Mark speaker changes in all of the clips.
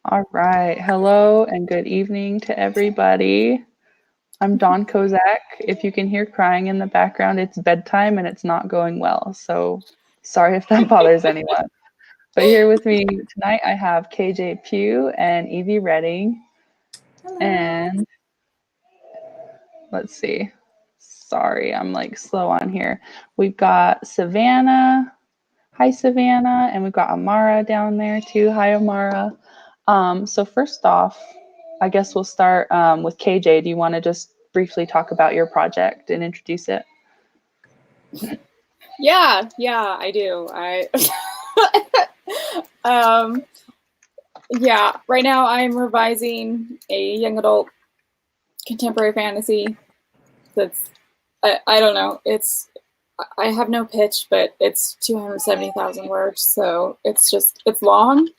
Speaker 1: All right. Hello and good evening to everybody. I'm Dawn Kozak. If you can hear crying in the background, it's bedtime and it's not going well. So sorry if that bothers anyone. But here with me tonight, I have KJ Pugh and Evie Redding.
Speaker 2: Hello.
Speaker 1: And let's see. Sorry, I'm like slow on here. We've got Savannah. Hi, Savannah. And we've got Amara down there too. Hi, Amara. So first off, I guess we'll start with KJ. Do you want to just briefly talk about your project and introduce it?
Speaker 2: Yeah, I do. Yeah, right now I'm revising a young adult contemporary fantasy that's, I don't know, I have no pitch, but it's 270,000 words, so it's long,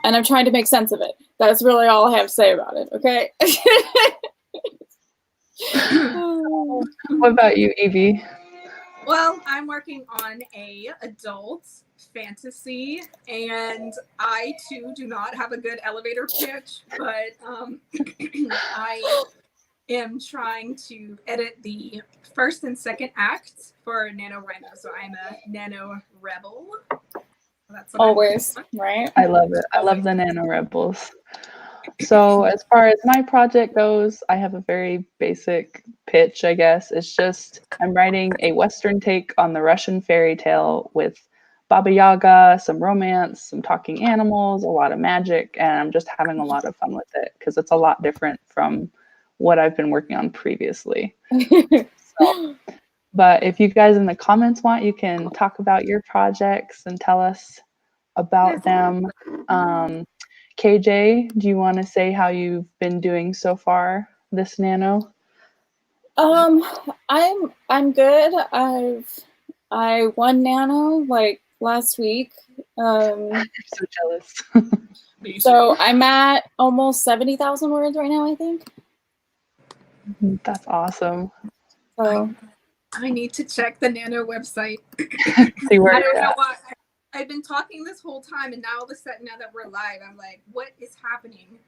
Speaker 2: and I'm trying to make sense of it. That's really all I have to say about it, okay?
Speaker 1: What about you, Evie?
Speaker 3: Well, I'm working on a adult fantasy, and I too do not have a good elevator pitch, but I am trying to edit the first and second act for NaNoWriMo, so I'm a Nano Rebel.
Speaker 2: That's always, right?
Speaker 1: I love it. I love the Nano Rebels. So as far as my project goes, I have a very basic pitch, I guess. It's just I'm writing a Western take on the Russian fairy tale with Baba Yaga, some romance, some talking animals, a lot of magic, and I'm just having a lot of fun with it because it's a lot different from what I've been working on previously. But if you guys in the comments want, you can talk about your projects and tell us about them. KJ, do you want to say how you've been doing so far this Nano?
Speaker 2: I'm good. I won Nano like last week.
Speaker 1: I'm so jealous.
Speaker 2: So I'm at almost 70,000 words right now, I think.
Speaker 1: That's awesome.
Speaker 2: So
Speaker 3: I need to check the Nano website.
Speaker 1: See where
Speaker 3: I don't
Speaker 1: you're
Speaker 3: know
Speaker 1: at.
Speaker 3: why. I've been talking this whole time, and now all of a sudden, now that we're live, I'm like, what is happening?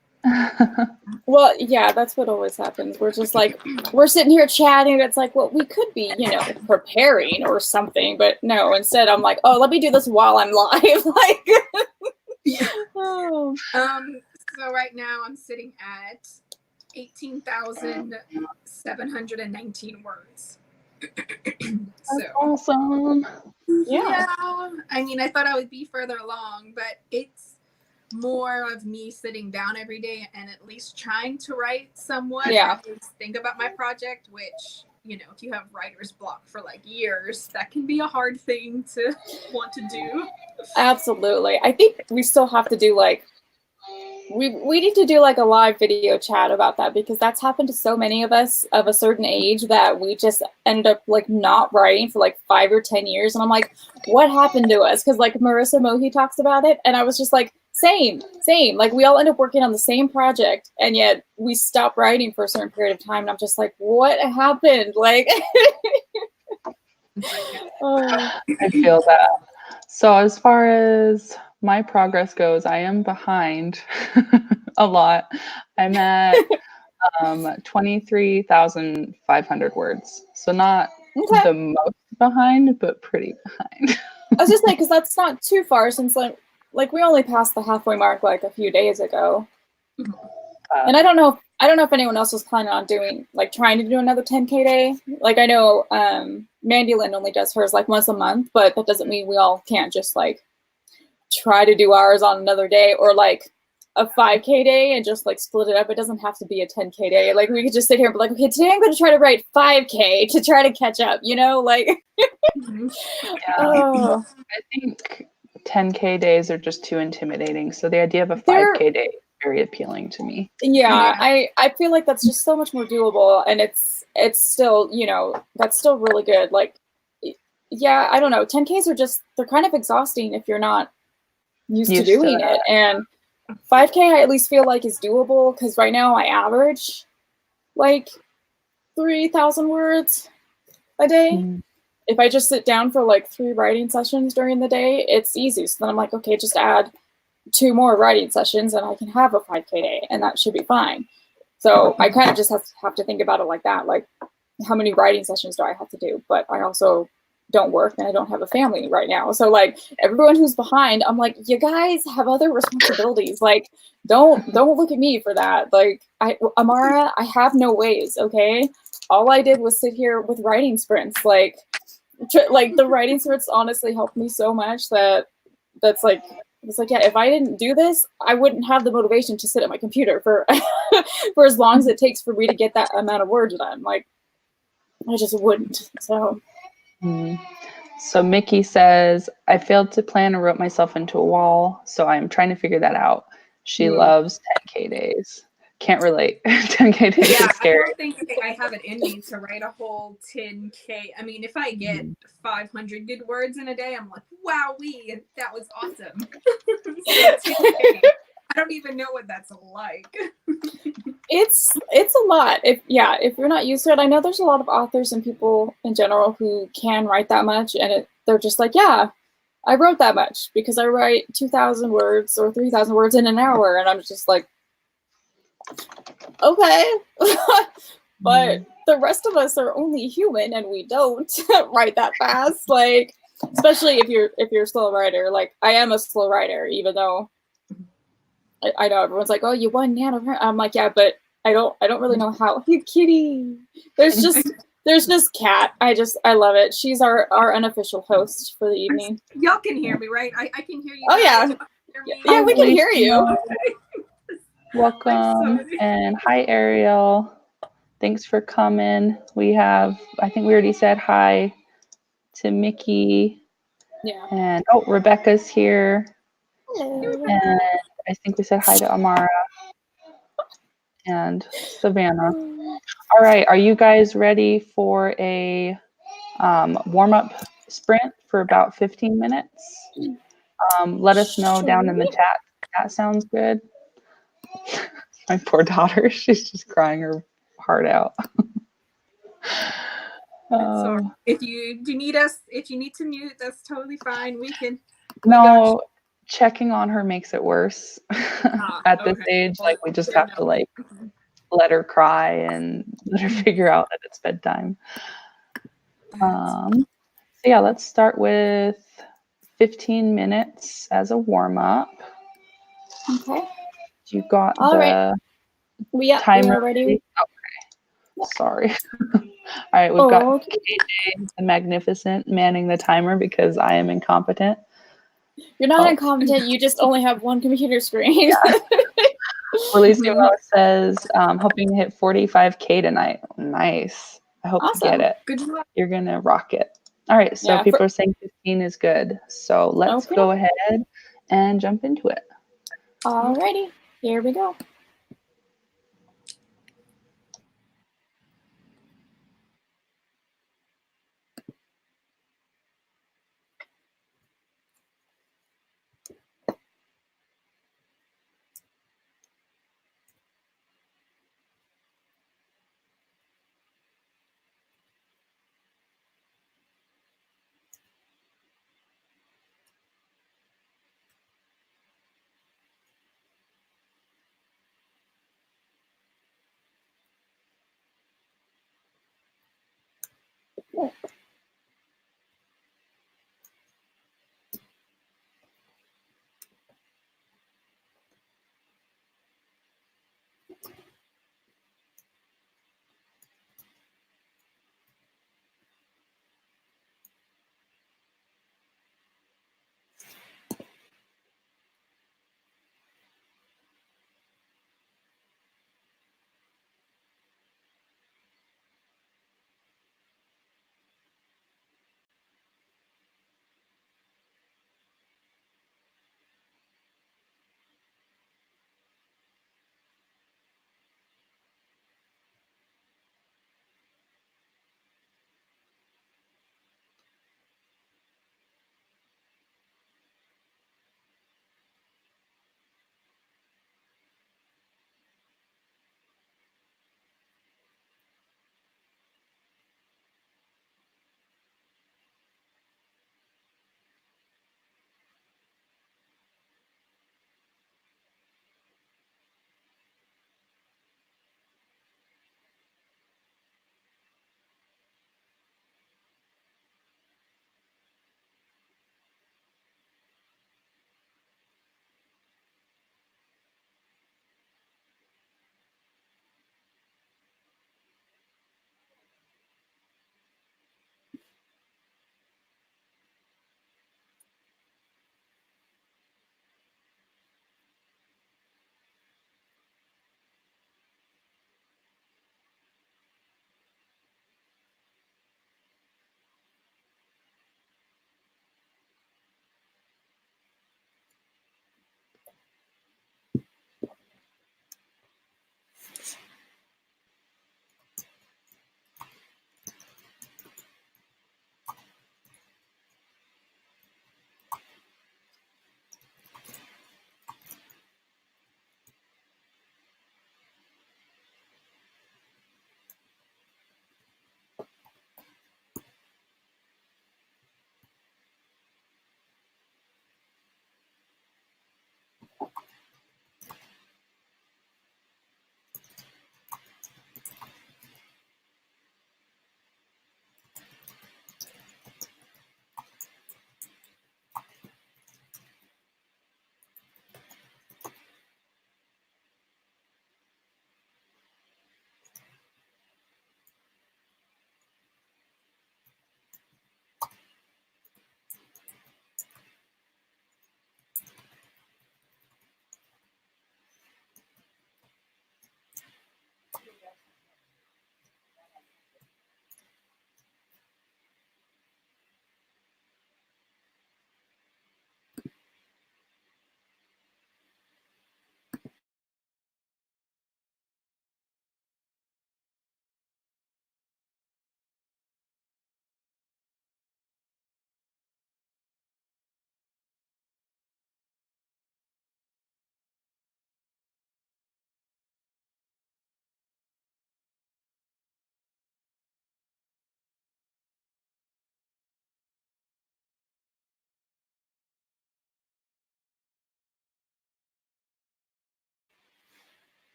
Speaker 2: Well, yeah, that's what always happens. We're just like, we're sitting here chatting. It's like, well, we could be, preparing or something, but no. Instead, I'm like, oh, let me do this while I'm live. Like,
Speaker 3: yeah. Oh. So right now, I'm sitting at 18,719 words.
Speaker 1: That's awesome.
Speaker 3: Yeah. I mean, I thought I would be further along, but it's more of me sitting down every day and at least trying to write somewhat.
Speaker 2: Yeah.
Speaker 3: Think about my project, which, if you have writer's block for like years, that can be a hard thing to want to do.
Speaker 2: Absolutely. I think we still have to do we need to do like a live video chat about that, because that's happened to so many of us of a certain age that we just end up like not writing for like 5 or 10 years. And I'm like, what happened to us? Because like Marissa Mohi talks about it, and I was just like, same. Like we all end up working on the same project, and yet we stop writing for a certain period of time. And I'm just like, what happened? Like,
Speaker 1: I feel that. So as far as my progress goes, I am behind a lot. I'm at 23,500 words. So not the most behind, but pretty behind.
Speaker 2: I was just like, because that's not too far, since like we only passed the halfway mark like a few days ago. And I don't know if anyone else was planning on trying to do another 10K day. Like I know Mandy Lynn only does hers like once a month, but that doesn't mean we all can't just like try to do ours on another day, or like a 5K day and just like split it up. It doesn't have to be a 10K day. Like we could just sit here and be like, okay, today I'm going to try to write 5K to try to catch up, like.
Speaker 1: I think 10K days are just too intimidating. So the idea of a 5K day is very appealing to me.
Speaker 2: Yeah, I feel like that's just so much more doable, and it's still, that's still really good. Like, yeah, I don't know. 10Ks are they're kind of exhausting if you're not used to doing it. And 5K I at least feel like is doable, because right now I average like 3,000 words a day. If I just sit down for like 3 writing sessions during the day, it's easy. So then I'm like, okay, just add 2 more writing sessions and I can have a 5K day, and that should be fine. So I kind of just have to think about it like that. Like, how many writing sessions do I have to do? But I also don't work and I don't have a family right now. So like everyone who's behind, I'm like, you guys have other responsibilities. Like, don't look at me for that. Like, Amara, I have no ways. Okay. All I did was sit here with writing sprints. Like the writing sprints honestly helped me so much that's like, it's like, yeah, if I didn't do this, I wouldn't have the motivation to sit at my computer for for as long as it takes for me to get that amount of words done. Like, I just wouldn't. So
Speaker 1: So Mickey says, I failed to plan and wrote myself into a wall, so I'm trying to figure that out. She loves 10K days. Can't relate. 10K days is scary.
Speaker 3: I don't think I have it in me to write a whole 10K. I mean, if I get 500 good words in a day, I'm like, wowee, that was awesome. So 10K, I don't even know what that's like.
Speaker 2: It's a lot. If you're not used to it, I know there's a lot of authors and people in general who can write that much, and they're just like, yeah, I wrote that much because I write 2,000 words or 3,000 words in an hour, and I'm just like, okay. But the rest of us are only human, and we don't write that fast. Like, especially if you're a slow writer. Like, I am a slow writer, even though I know everyone's like, oh, you won NaNoWriMo. I'm like, yeah, but I don't really know how. You kitty. There's just Kat. I love it. She's our unofficial host for the evening.
Speaker 3: Y'all can hear me, right? I can hear you.
Speaker 2: Oh yeah. Yeah, we can hear you.
Speaker 1: Welcome. And hi, Ariel. Thanks for coming. We have, I think we already said hi to Mickey.
Speaker 2: Yeah.
Speaker 1: And Rebecca's here.
Speaker 2: Hello.
Speaker 1: And I think we said hi to Amara and Savannah. All right, are you guys ready for a warm-up sprint for about 15 minutes? Let us know down in the chat. That sounds good. My poor daughter, she's just crying her heart out.
Speaker 3: Sorry. If you need to mute, that's totally fine. We can.
Speaker 1: No, checking on her makes it worse. At this age, like, we just have to like let her cry and let her figure out that it's bedtime. So yeah, let's start with 15 minutes as a warm-up.
Speaker 2: Okay.
Speaker 1: You got
Speaker 2: we
Speaker 1: timer
Speaker 2: are ready.
Speaker 1: Okay. Sorry. All right, we've got KJ the Magnificent manning the timer because I am incompetent.
Speaker 2: You're not incompetent. You just only have one computer screen.
Speaker 1: Felicimo says, hoping to hit 45K tonight. Nice. I hope you get it.
Speaker 3: Good luck.
Speaker 1: You're going to rock it. All right, so people are saying 15 is good. So let's go ahead and jump into it.
Speaker 2: Alrighty, here we go.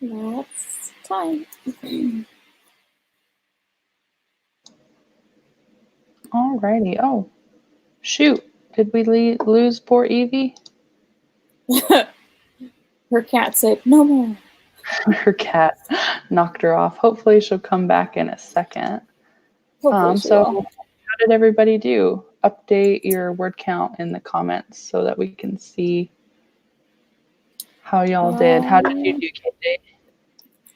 Speaker 2: That's time.
Speaker 1: Alrighty. Oh, shoot. Did we lose poor Evie?
Speaker 2: Her cat said, "No more."
Speaker 1: Her cat knocked her off. Hopefully she'll come back in a second.
Speaker 2: Hopefully she
Speaker 1: So
Speaker 2: will.
Speaker 1: how did everybody do? Update your word count in the comments so that we can see how y'all did. How did you do, KJ?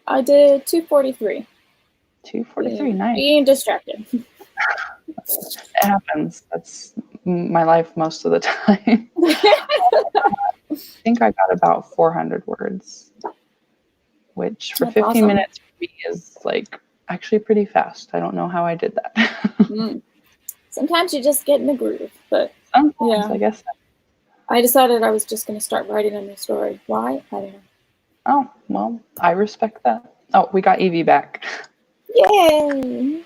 Speaker 2: I did 243.
Speaker 1: 243, nice.
Speaker 2: Being distracted.
Speaker 1: It happens. That's my life most of the time. I think I got about 400 words, which for
Speaker 2: That's
Speaker 1: 15
Speaker 2: awesome.
Speaker 1: minutes for me is like actually pretty fast. I don't know how I did that.
Speaker 2: Sometimes you just get in the groove, but
Speaker 1: Sometimes,
Speaker 2: yeah.
Speaker 1: I guess.
Speaker 2: I decided I was just going to start writing a new story. Why? I don't know.
Speaker 1: Oh, well, I respect that. Oh, we got Evie back.
Speaker 2: Yay!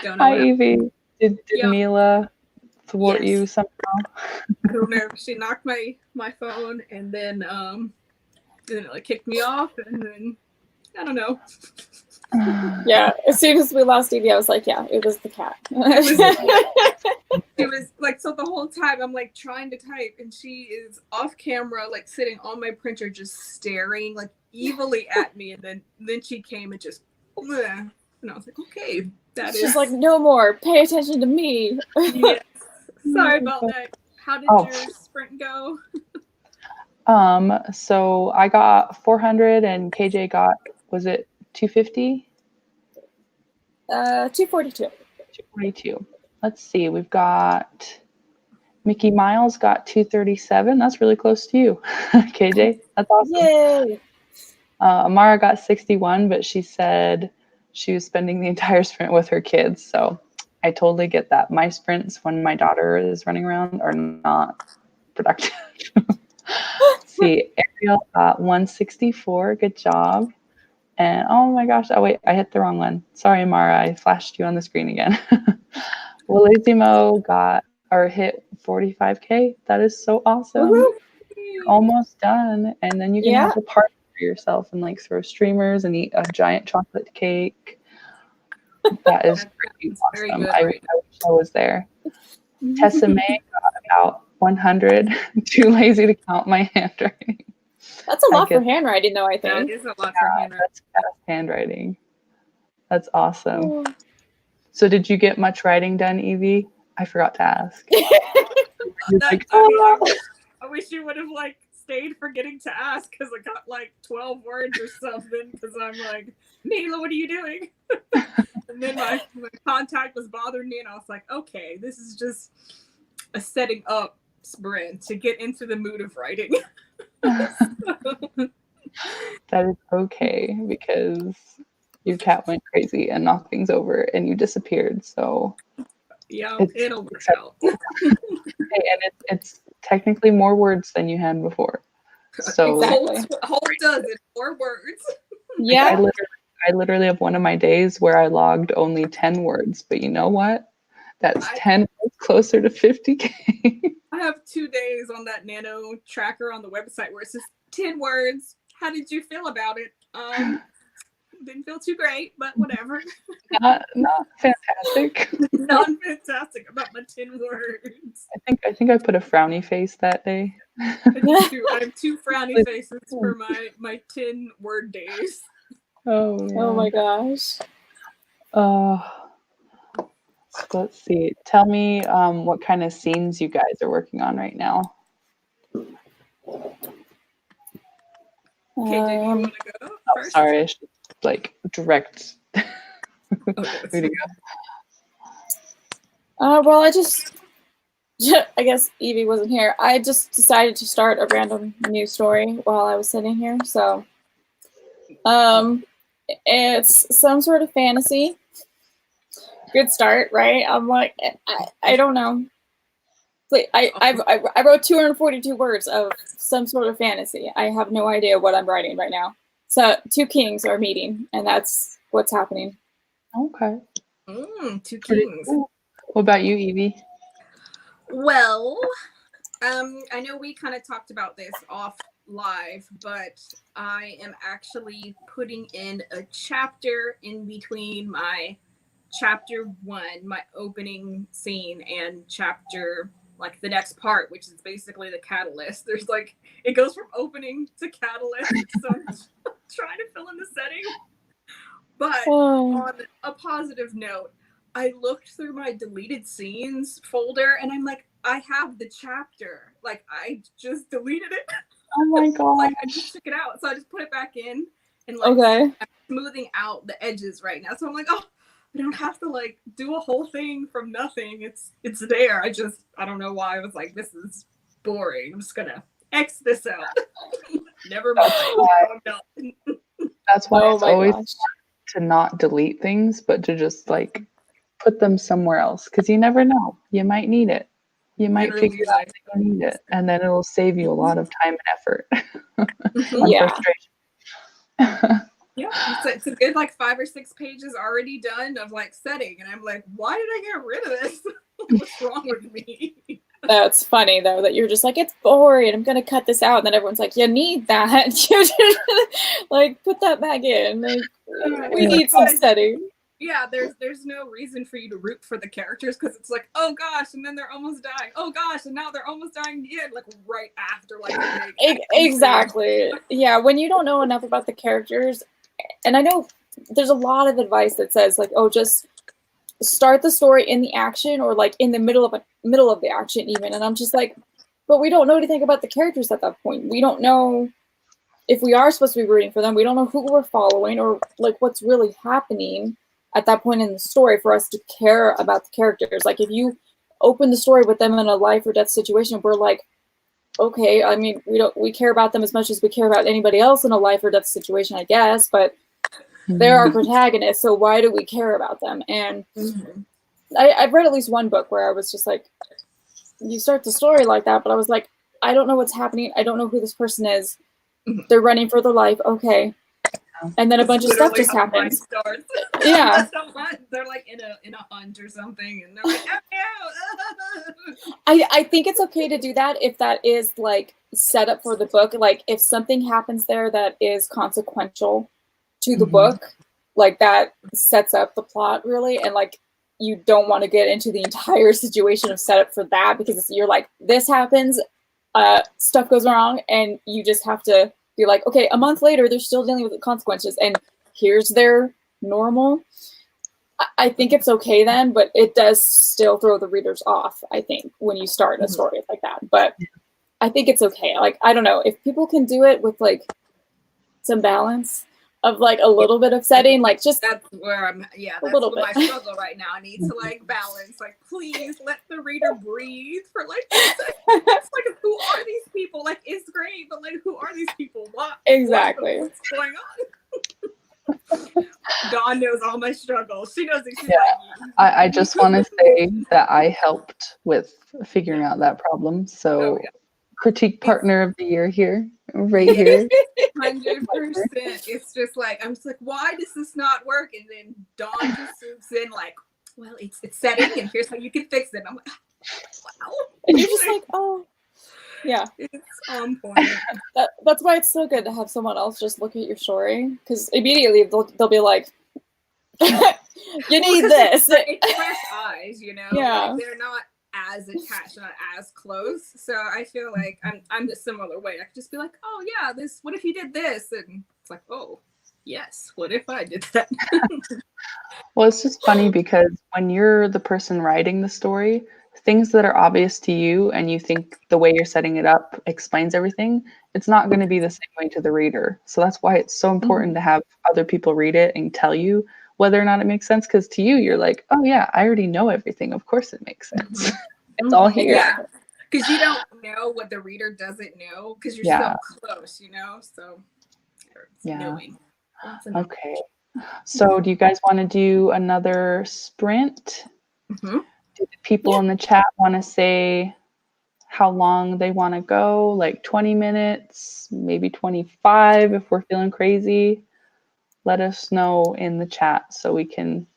Speaker 3: Don't know
Speaker 1: Hi,
Speaker 3: what
Speaker 1: Evie. Did
Speaker 3: Yeah.
Speaker 1: Mila thwart
Speaker 3: Yes.
Speaker 1: you somehow?
Speaker 3: I don't know. She knocked my phone and then it like kicked me off and then I don't know.
Speaker 2: Yeah, as soon as we lost Evie, I was like, yeah, it was the cat.
Speaker 3: It was like, so the whole time I'm like trying to type and she is off camera, like sitting on my printer, just staring like evilly at me. And then she came and just, bleh. And I was like, okay,
Speaker 2: She's like, no more. Pay attention to me.
Speaker 3: Yes. Sorry about that. How did your sprint go?
Speaker 1: So I got 400 and KJ got, was it 250?
Speaker 2: 242.
Speaker 1: 242. Let's see. We've got Mickey Miles got 237. That's really close to you, KJ. That's awesome.
Speaker 2: Yay!
Speaker 1: Amara got 61, but she said she was spending the entire sprint with her kids. So I totally get that. My sprints when my daughter is running around are not productive. See, Ariel got 164. Good job. And oh my gosh, oh wait, I hit the wrong one. Sorry, Mara, I flashed you on the screen again. Willizimo got or hit 45K. That is so awesome. You're almost done. And then you can have a party for yourself and like throw streamers and eat a giant chocolate cake. That is pretty awesome. I wish I was there. Tessa May got about 100. Too lazy to count my handwriting.
Speaker 2: That's a lot for handwriting, though, I think.
Speaker 3: That is a lot for handwriting.
Speaker 1: That's fast handwriting. That's awesome. So did you get much writing done, Evie? I forgot to ask.
Speaker 3: I wish you would have like stayed forgetting to ask because I got like 12 words or something because I'm like, Mila, what are you doing? And then my contact was bothering me and I was like, okay, this is just a setting up sprint to get into the mood of writing.
Speaker 1: That is okay because your cat went crazy and knocked things over and you disappeared. So
Speaker 3: yeah, it'll work out.
Speaker 1: And it's technically more words than you had before. So
Speaker 3: Whole dozen more words.
Speaker 2: Yeah.
Speaker 1: I literally have one of my days where I logged only 10 words, but you know what? That's 10 words closer to 50K.
Speaker 3: I have 2 days on that Nano tracker on the website where it says 10 words. How did you feel about it? Didn't feel too great, but whatever.
Speaker 1: Not fantastic.
Speaker 3: Not fantastic about my 10 words.
Speaker 1: I think I put a frowny face that day.
Speaker 3: I have 2 frowny faces for my 10 word days.
Speaker 1: Oh, man.
Speaker 2: Oh my gosh.
Speaker 1: Let's see. Tell me what kind of scenes you guys are working on right now.
Speaker 3: Okay, did you want to go first?
Speaker 1: Sorry, I should like direct. Who to go?
Speaker 2: Well, I guess Evie wasn't here. I just decided to start a random news story while I was sitting here. So, it's some sort of fantasy. Good start, right? I'm like, I don't know. I wrote 242 words of some sort of fantasy. I have no idea what I'm writing right now. So 2 kings are meeting, and that's what's happening.
Speaker 1: Okay.
Speaker 3: 2 kings.
Speaker 1: Cool. What about you, Evie?
Speaker 3: Well, I know we kind of talked about this off live, but I am actually putting in a chapter in between my chapter 1, my opening scene, and chapter, like the next part, which is basically the catalyst. There's like, it goes from opening to catalyst. So I'm trying to fill in the setting. But on a positive note, I looked through my deleted scenes folder and I'm like, I have the chapter. Like, I just deleted it.
Speaker 1: Oh my god.
Speaker 3: Like, I just took it out. So I just put it back in and like I'm smoothing out the edges right now. So I'm like, oh, I don't have to like do a whole thing from nothing. It's there. I don't know why I was like, this is boring. I'm just gonna X this out. Never mind.
Speaker 1: That's why it's always to not delete things, but to just like put them somewhere else, because you never know. You might need it. You might figure out that you need it, and then it'll save you a lot of time and effort.
Speaker 3: Yeah, it's a good like 5 or 6 pages already done of like setting, and I'm like, why did I get rid of this? What's wrong with me?
Speaker 2: That's funny though, that you're just like, it's boring, I'm gonna cut this out, and then everyone's like, you need that. Like, put that back in. Like, we need some setting.
Speaker 3: Yeah, there's no reason for you to root for the characters, because it's like, oh gosh, and then they're almost dying. Oh gosh, and now they're almost dying again, like right after like
Speaker 2: exactly. Yeah, when you don't know enough about the characters, and I know there's a lot of advice that says like, oh, just start the story in the action, or like in the middle of the action even, and I'm just like, but we don't know anything about the characters at that point. We don't know if we are supposed to be rooting for them. We don't know who we're following, or like what's really happening at that point in the story for us to care about the characters. Like, if you open the story with them in a life or death situation, we're like, okay, I mean, we care about them as much as we care about anybody else in a life or death situation, I guess, but they're our protagonists, so why do we care about them? And I've read at least one book where I was just like, you start the story like that, but I was like, I don't know what's happening. I don't know who this person is. They're running for their life. Okay. And then a bunch of stuff just happens. Yeah.
Speaker 3: They're like in a hunt or something, and they're like, oh,
Speaker 2: I think it's okay to do that if that is like set up for the book. Like, if something happens there that is consequential to the book, like that sets up the plot really, and like you don't want to get into the entire situation of setup for that, because you're like, this happens, stuff goes wrong, and you just have to be like, okay, a month later they're still dealing with the consequences, and here's their normal. I think it's okay then, but it does still throw the readers off, I think, when you start a story like that. But I think it's okay. Like, I don't know, if people can do it with like some balance of like a little bit of setting, like just
Speaker 3: that's where I'm. Yeah, that's my struggle right now. I need to like balance. Like, please let the reader breathe for like 2 seconds. Like, who are these people? Like, it's great, but like, who are these people? What exactly? What's going on? Dawn knows all my struggles. She knows exactly.
Speaker 1: I just want to say that I helped with figuring out that problem. So, critique partner of the year here, right here.
Speaker 3: 100%. It's just like, I'm just like, why does this not work? And then Dawn just swoops in like, well, it's setting, and here's how you can fix it. I'm like, wow.
Speaker 2: And you're just like, oh, yeah.
Speaker 3: It's on point.
Speaker 2: That's why it's so good to have someone else just look at your story, because immediately they'll be like, you need this.
Speaker 3: It's fresh eyes, you know?
Speaker 2: Yeah.
Speaker 3: Like, they're not as attached, not as close. So I feel like I'm the similar way. I could just be like, oh yeah, this, what if you did this? And it's like, oh yes, what if I did that?
Speaker 1: Well, it's just funny because when you're the person writing the story, things that are obvious to you and you think the way you're setting it up explains everything, it's not going to be the same way to the reader. So that's why it's so important to have other people read it and tell you whether or not it makes sense, because to you, you're like, oh yeah, I already know everything. Of course it makes sense. It's all here.
Speaker 3: Yeah, because you don't know what the reader doesn't know, because you're so close, you know? So knowing.
Speaker 1: Okay. So do you guys want to do another sprint? Do the people in the chat want to say how long they want to go? Like 20 minutes, maybe 25 if we're feeling crazy? Let us know in the chat so we can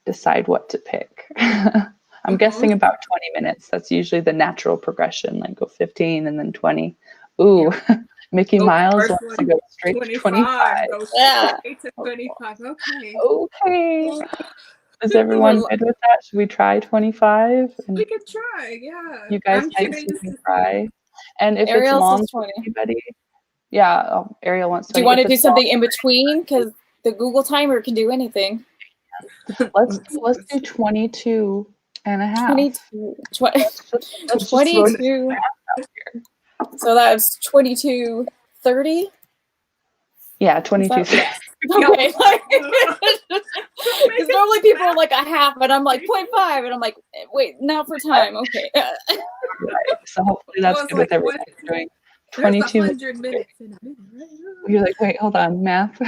Speaker 1: decide what to pick. I'm guessing about 20 minutes. That's usually the natural progression, like go 15 and then 20. Ooh, Mickey
Speaker 3: Oh,
Speaker 1: Miles
Speaker 3: first
Speaker 1: wants to
Speaker 3: one,
Speaker 1: go straight to 25.
Speaker 3: Go
Speaker 2: Yeah.
Speaker 3: straight to 25. Okay.
Speaker 1: Okay. Is everyone good with that? Should we try 25? And
Speaker 3: We could try, yeah.
Speaker 1: you guys
Speaker 3: I'm
Speaker 1: might see
Speaker 3: curious
Speaker 1: me
Speaker 3: to
Speaker 1: try. And if it's
Speaker 2: Ariel
Speaker 1: long
Speaker 2: says
Speaker 1: for
Speaker 2: 20.
Speaker 1: anybody, yeah, Ariel wants
Speaker 2: Do you
Speaker 1: 20.
Speaker 2: want
Speaker 1: If
Speaker 2: to do
Speaker 1: it's long,
Speaker 2: something in between? Because the Google timer can do anything.
Speaker 1: let's do 22 and a half.
Speaker 2: 22.
Speaker 1: Let's just throw this
Speaker 2: 22.
Speaker 1: math out here.
Speaker 2: So that's 22:30.
Speaker 1: Yeah, 22.
Speaker 2: Yes. Okay. Because normally people are like a half, and I'm like 0.5, and I'm like, wait, now for time. Okay.
Speaker 1: Right. So hopefully that's good with everyone doing 22
Speaker 3: 100 minutes in a minute, right?
Speaker 1: You're like, wait, hold on, math.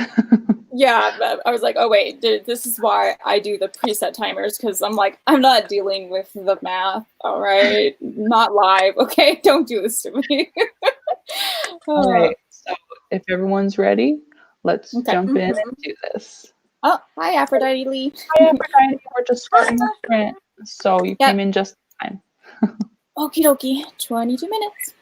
Speaker 2: Yeah, I was like, oh wait, this is why I do the preset timers, because I'm like, I'm not dealing with the math. All right, not live. Okay, don't do this to me.
Speaker 1: All right. So if everyone's ready, let's
Speaker 2: Okay.
Speaker 1: jump in and do this.
Speaker 2: Oh, hi, Aphrodite Lee.
Speaker 1: Hi, Aphrodite. We're just starting the sprint. So you came in just in time.
Speaker 2: Okie dokie, 22 minutes.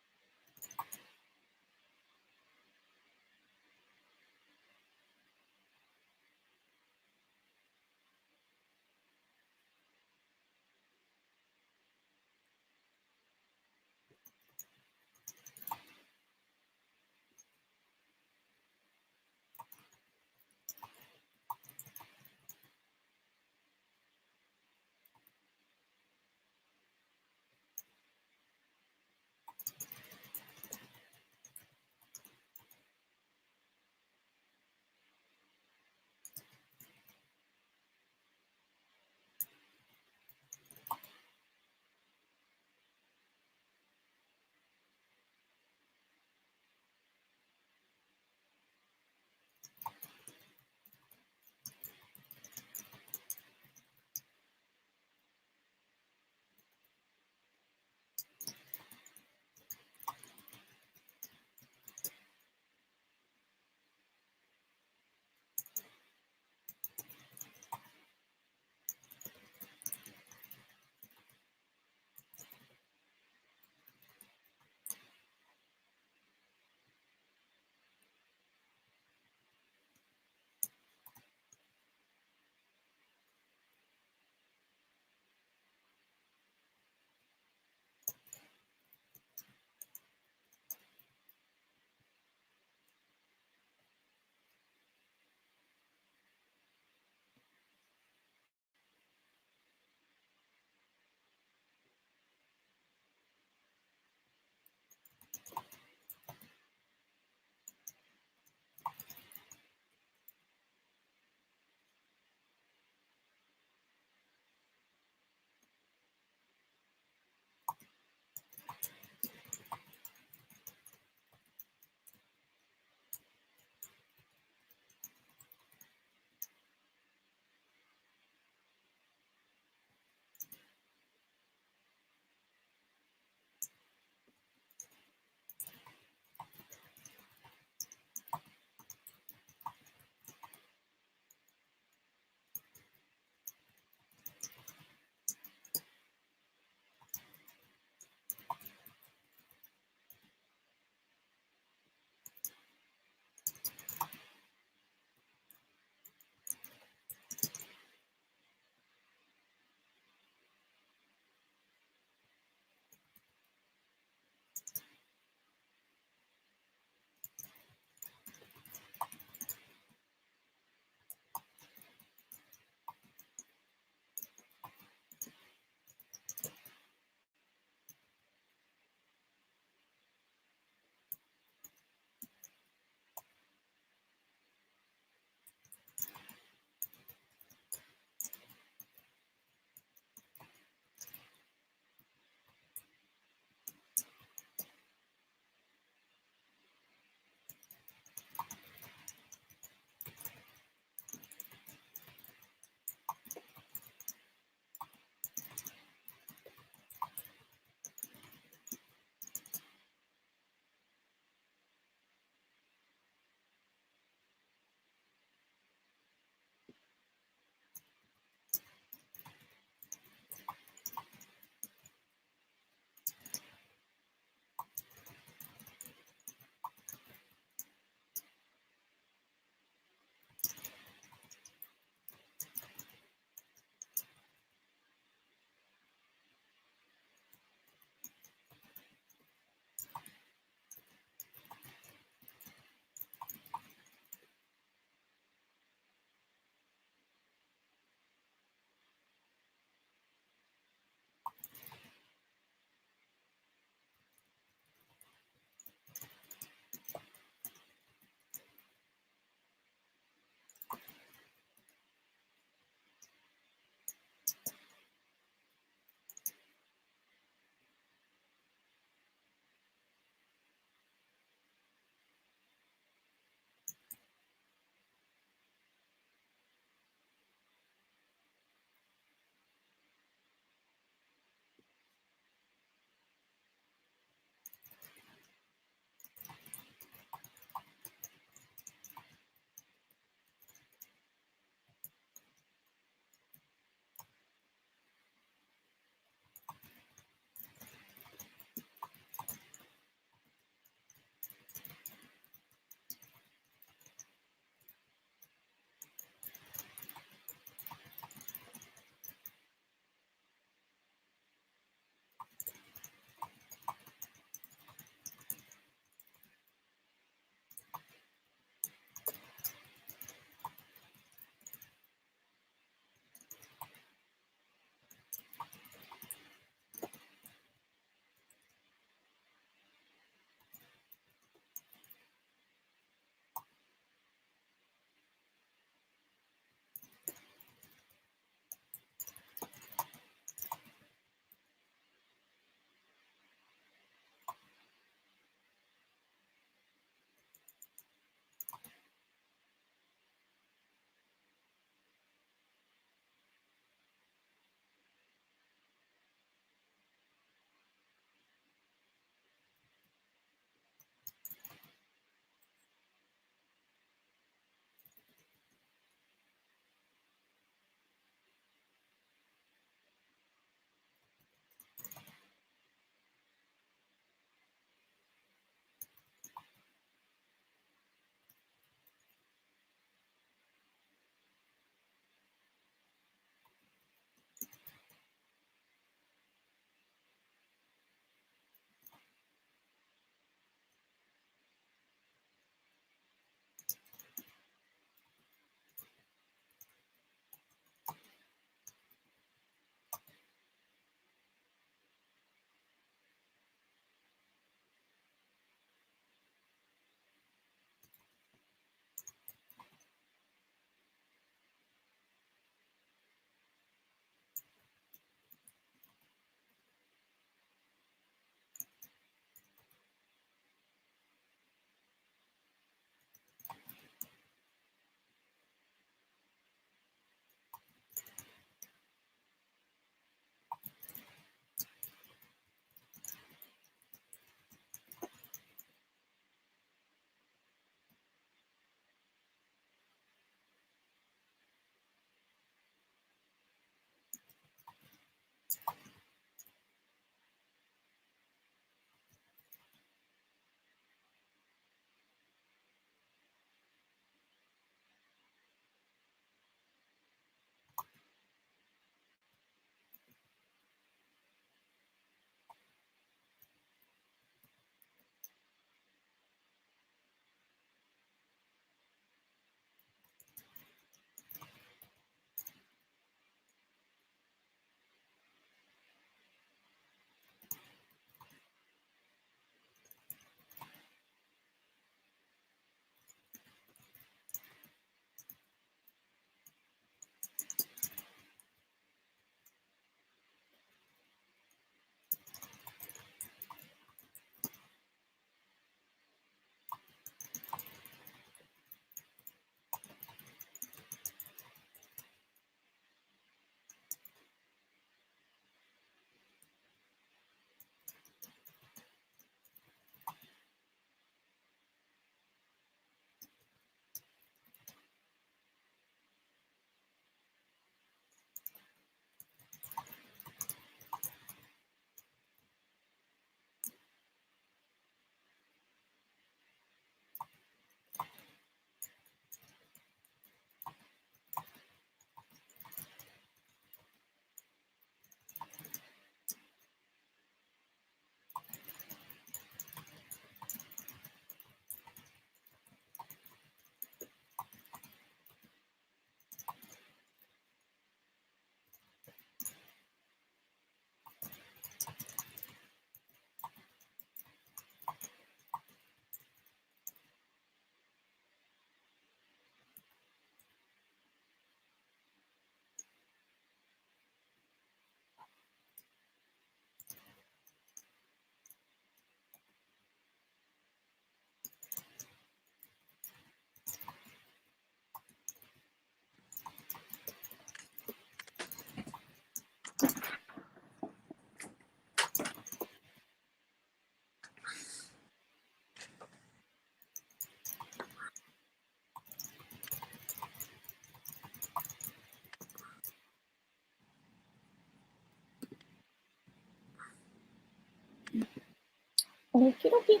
Speaker 2: Okie dokie.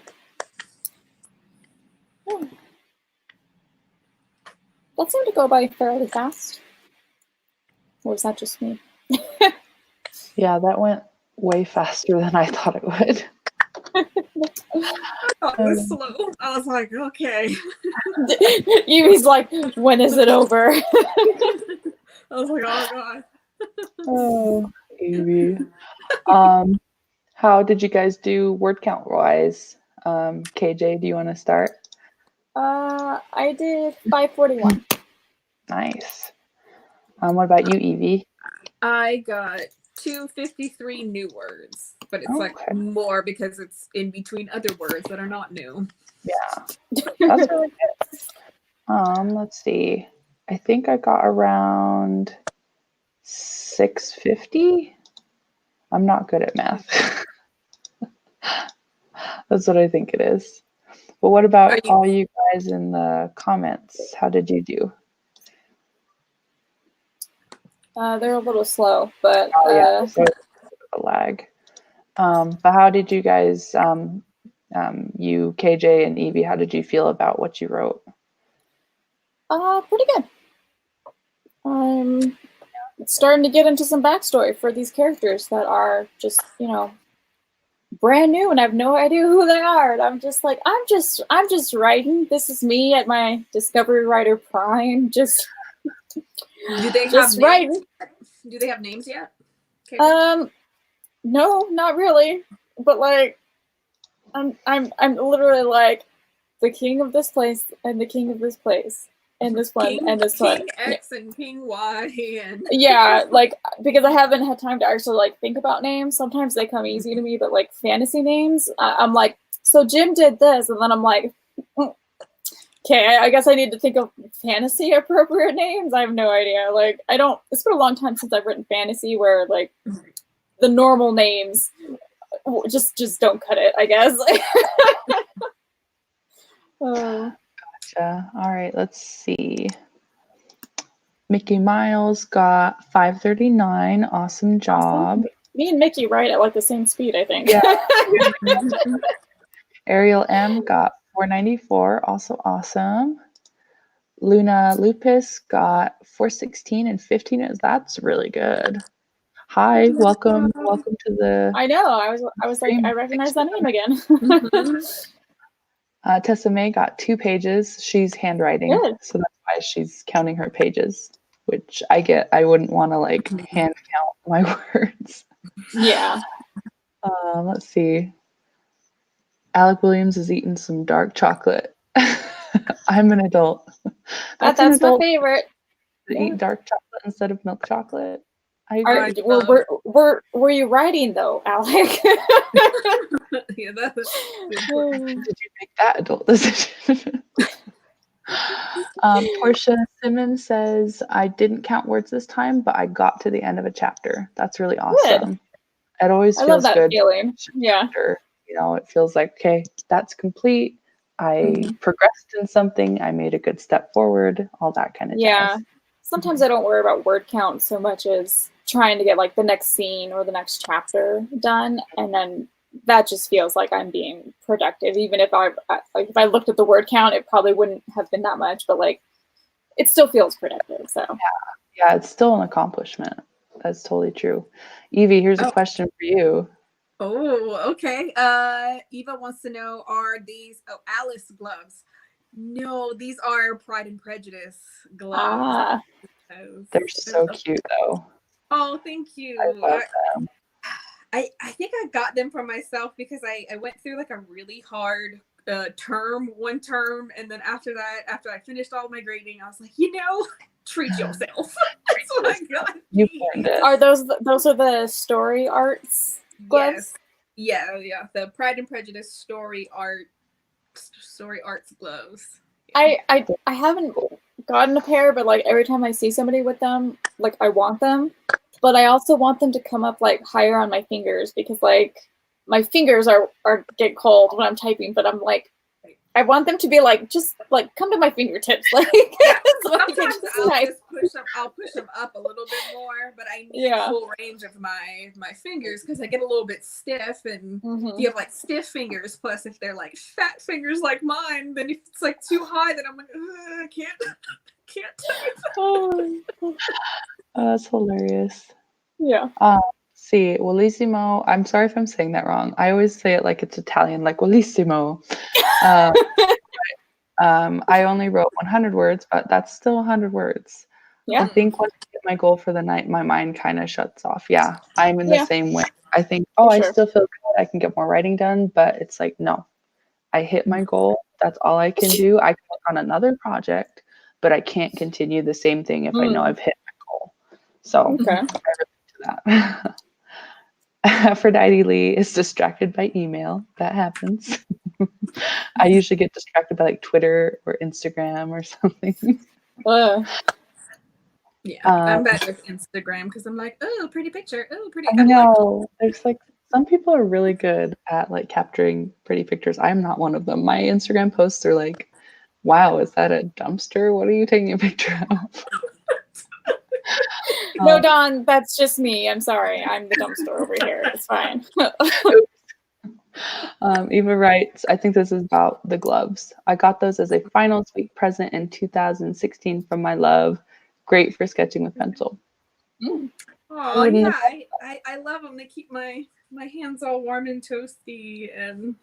Speaker 2: Oh. That seemed to go by fairly fast. Or was that just me?
Speaker 1: Yeah, that went way faster than I thought it would.
Speaker 3: I thought it was slow. I was like, okay.
Speaker 2: Evie's like, when is it over?
Speaker 3: I was like, oh god.
Speaker 1: Oh, Evie. How did you guys do word count wise? KJ, do you want to start?
Speaker 2: I did 541.
Speaker 1: Nice. What about you, Evie?
Speaker 3: I got 253 new words, but it's like more because it's in between other words that are not new.
Speaker 1: Yeah, that's really good. Let's see. I think I got around 650. I'm not good at math. That's what I think it is. But what about all you guys in the comments? How did you do?
Speaker 2: They're a little slow, but
Speaker 1: so a lag. But how did you guys, you, KJ, and Evie, how did you feel about what you wrote?
Speaker 2: Pretty good. I'm starting to get into some backstory for these characters that are just, you know, brand new, and I have no idea who they are. And I'm just like, I'm just writing. This is me at my Discovery Writer prime. Just
Speaker 3: do they
Speaker 2: just
Speaker 3: have
Speaker 2: writing.
Speaker 3: Names? Do they have names yet?
Speaker 2: Okay. No, not really. But like, I'm literally like the king of this place and the king of this place and this one and this one.
Speaker 3: King X and King Y and
Speaker 2: yeah, like because I haven't had time to actually like think about names. Sometimes they come easy to me, but like fantasy names, I'm like, so Jim did this, and then I'm like, okay, I guess I need to think of fantasy appropriate names. I have no idea. Like I don't. It's been a long time since I've written fantasy where like the normal names just don't cut it, I guess.
Speaker 1: Gotcha. All right, let's see. Mickey Miles got 539. Awesome job.
Speaker 2: Awesome. Me and Mickey write at like the same speed, I think.
Speaker 1: Yeah. Ariel M got 494. Also awesome. Luna Lupus got 416 and 15. That's really good. Hi, welcome to the.
Speaker 2: I know. I was like, I recognize that name again.
Speaker 1: Tessa May got 2 pages. She's handwriting, so that's why she's counting her pages, which I get. I wouldn't want to like hand count my words.
Speaker 2: Yeah.
Speaker 1: Let's see. Alec Williams is eating some dark chocolate. I'm an adult.
Speaker 2: That's an adult my favorite.
Speaker 1: Eat dark chocolate instead of milk chocolate.
Speaker 2: Were you writing though, Alec?
Speaker 3: Yeah, that's
Speaker 1: did you make that adult decision? Portia Simmons says, I didn't count words this time, but I got to the end of a chapter. That's really awesome. Good. It always feels
Speaker 2: love that
Speaker 1: good.
Speaker 2: Feeling. Yeah.
Speaker 1: You know, it feels like, okay, that's complete. I progressed in something. I made a good step forward, all that kind of jazz.
Speaker 2: Sometimes I don't worry about word count so much as trying to get like the next scene or the next chapter done, and then that just feels like I'm being productive. Even if if I looked at the word count, it probably wouldn't have been that much, but like it still feels productive. So
Speaker 1: yeah, it's still an accomplishment. That's totally true. Evie, here's a question for you.
Speaker 3: Oh, okay. Eva wants to know, are these Alice gloves? No, these are Pride and Prejudice gloves.
Speaker 1: They're so cute though.
Speaker 3: Oh, thank you.
Speaker 1: I love them.
Speaker 3: I think I got them for myself because I went through like a really hard one term, and then after I finished all my grading, I was like, treat yourself. That's what I got.
Speaker 1: You earned it.
Speaker 2: Are those are the story arts gloves?
Speaker 3: Yes. Yeah. The Pride and Prejudice story arts gloves.
Speaker 2: Yeah. I haven't gotten a pair, but like every time I see somebody with them, like I want them, but I also want them to come up like higher on my fingers because like my fingers are get cold when I'm typing, but I'm like I want them to be like, just like come to my fingertips, like.
Speaker 3: Yeah.
Speaker 2: So I can
Speaker 3: Sometimes
Speaker 2: just
Speaker 3: I'll
Speaker 2: nice.
Speaker 3: just push them. I'll push them up a little bit more, but I need
Speaker 2: Yeah.
Speaker 3: full range of my fingers because I get a little bit stiff. And if
Speaker 2: Mhm.
Speaker 3: you have like stiff fingers, plus if they're like fat fingers like mine, then if it's like too high, then I'm like, I can't type.
Speaker 1: Oh, that's hilarious.
Speaker 2: Yeah.
Speaker 1: See, Wellissimo. I'm sorry if I'm saying that wrong. I always say it like it's Italian, like Wellissimo. I only wrote 100 words, but that's still 100 words.
Speaker 2: Yeah.
Speaker 1: I think once I hit my goal for the night, my mind kind of shuts off. Yeah, I'm in the
Speaker 2: Yeah.
Speaker 1: same way. I think,
Speaker 2: For
Speaker 1: I
Speaker 2: sure.
Speaker 1: still feel good. I can get more writing done, but it's like, no, I hit my goal. That's all I can do. I can work on another project, but I can't continue the same thing if I know I've hit my goal. So
Speaker 2: Okay.
Speaker 1: I relate to that. Aphrodite Lee is distracted by email. That happens. I usually get distracted by like Twitter or Instagram or something.
Speaker 3: Yeah, I'm bad with Instagram because I'm like, oh, pretty picture. Oh, pretty.
Speaker 1: I know. There's like some people are really good at like capturing pretty pictures. I'm not one of them. My Instagram posts are like, wow, is that a dumpster? What are you taking a picture of?
Speaker 2: No, Dawn, that's just me. I'm sorry. I'm the dumpster over here. It's fine.
Speaker 1: Eva writes, I think this is about the gloves. I got those as a final sweet present in 2016 from my love. Great for sketching with pencil.
Speaker 3: Oh yeah, I love them. They keep my hands all warm and toasty, and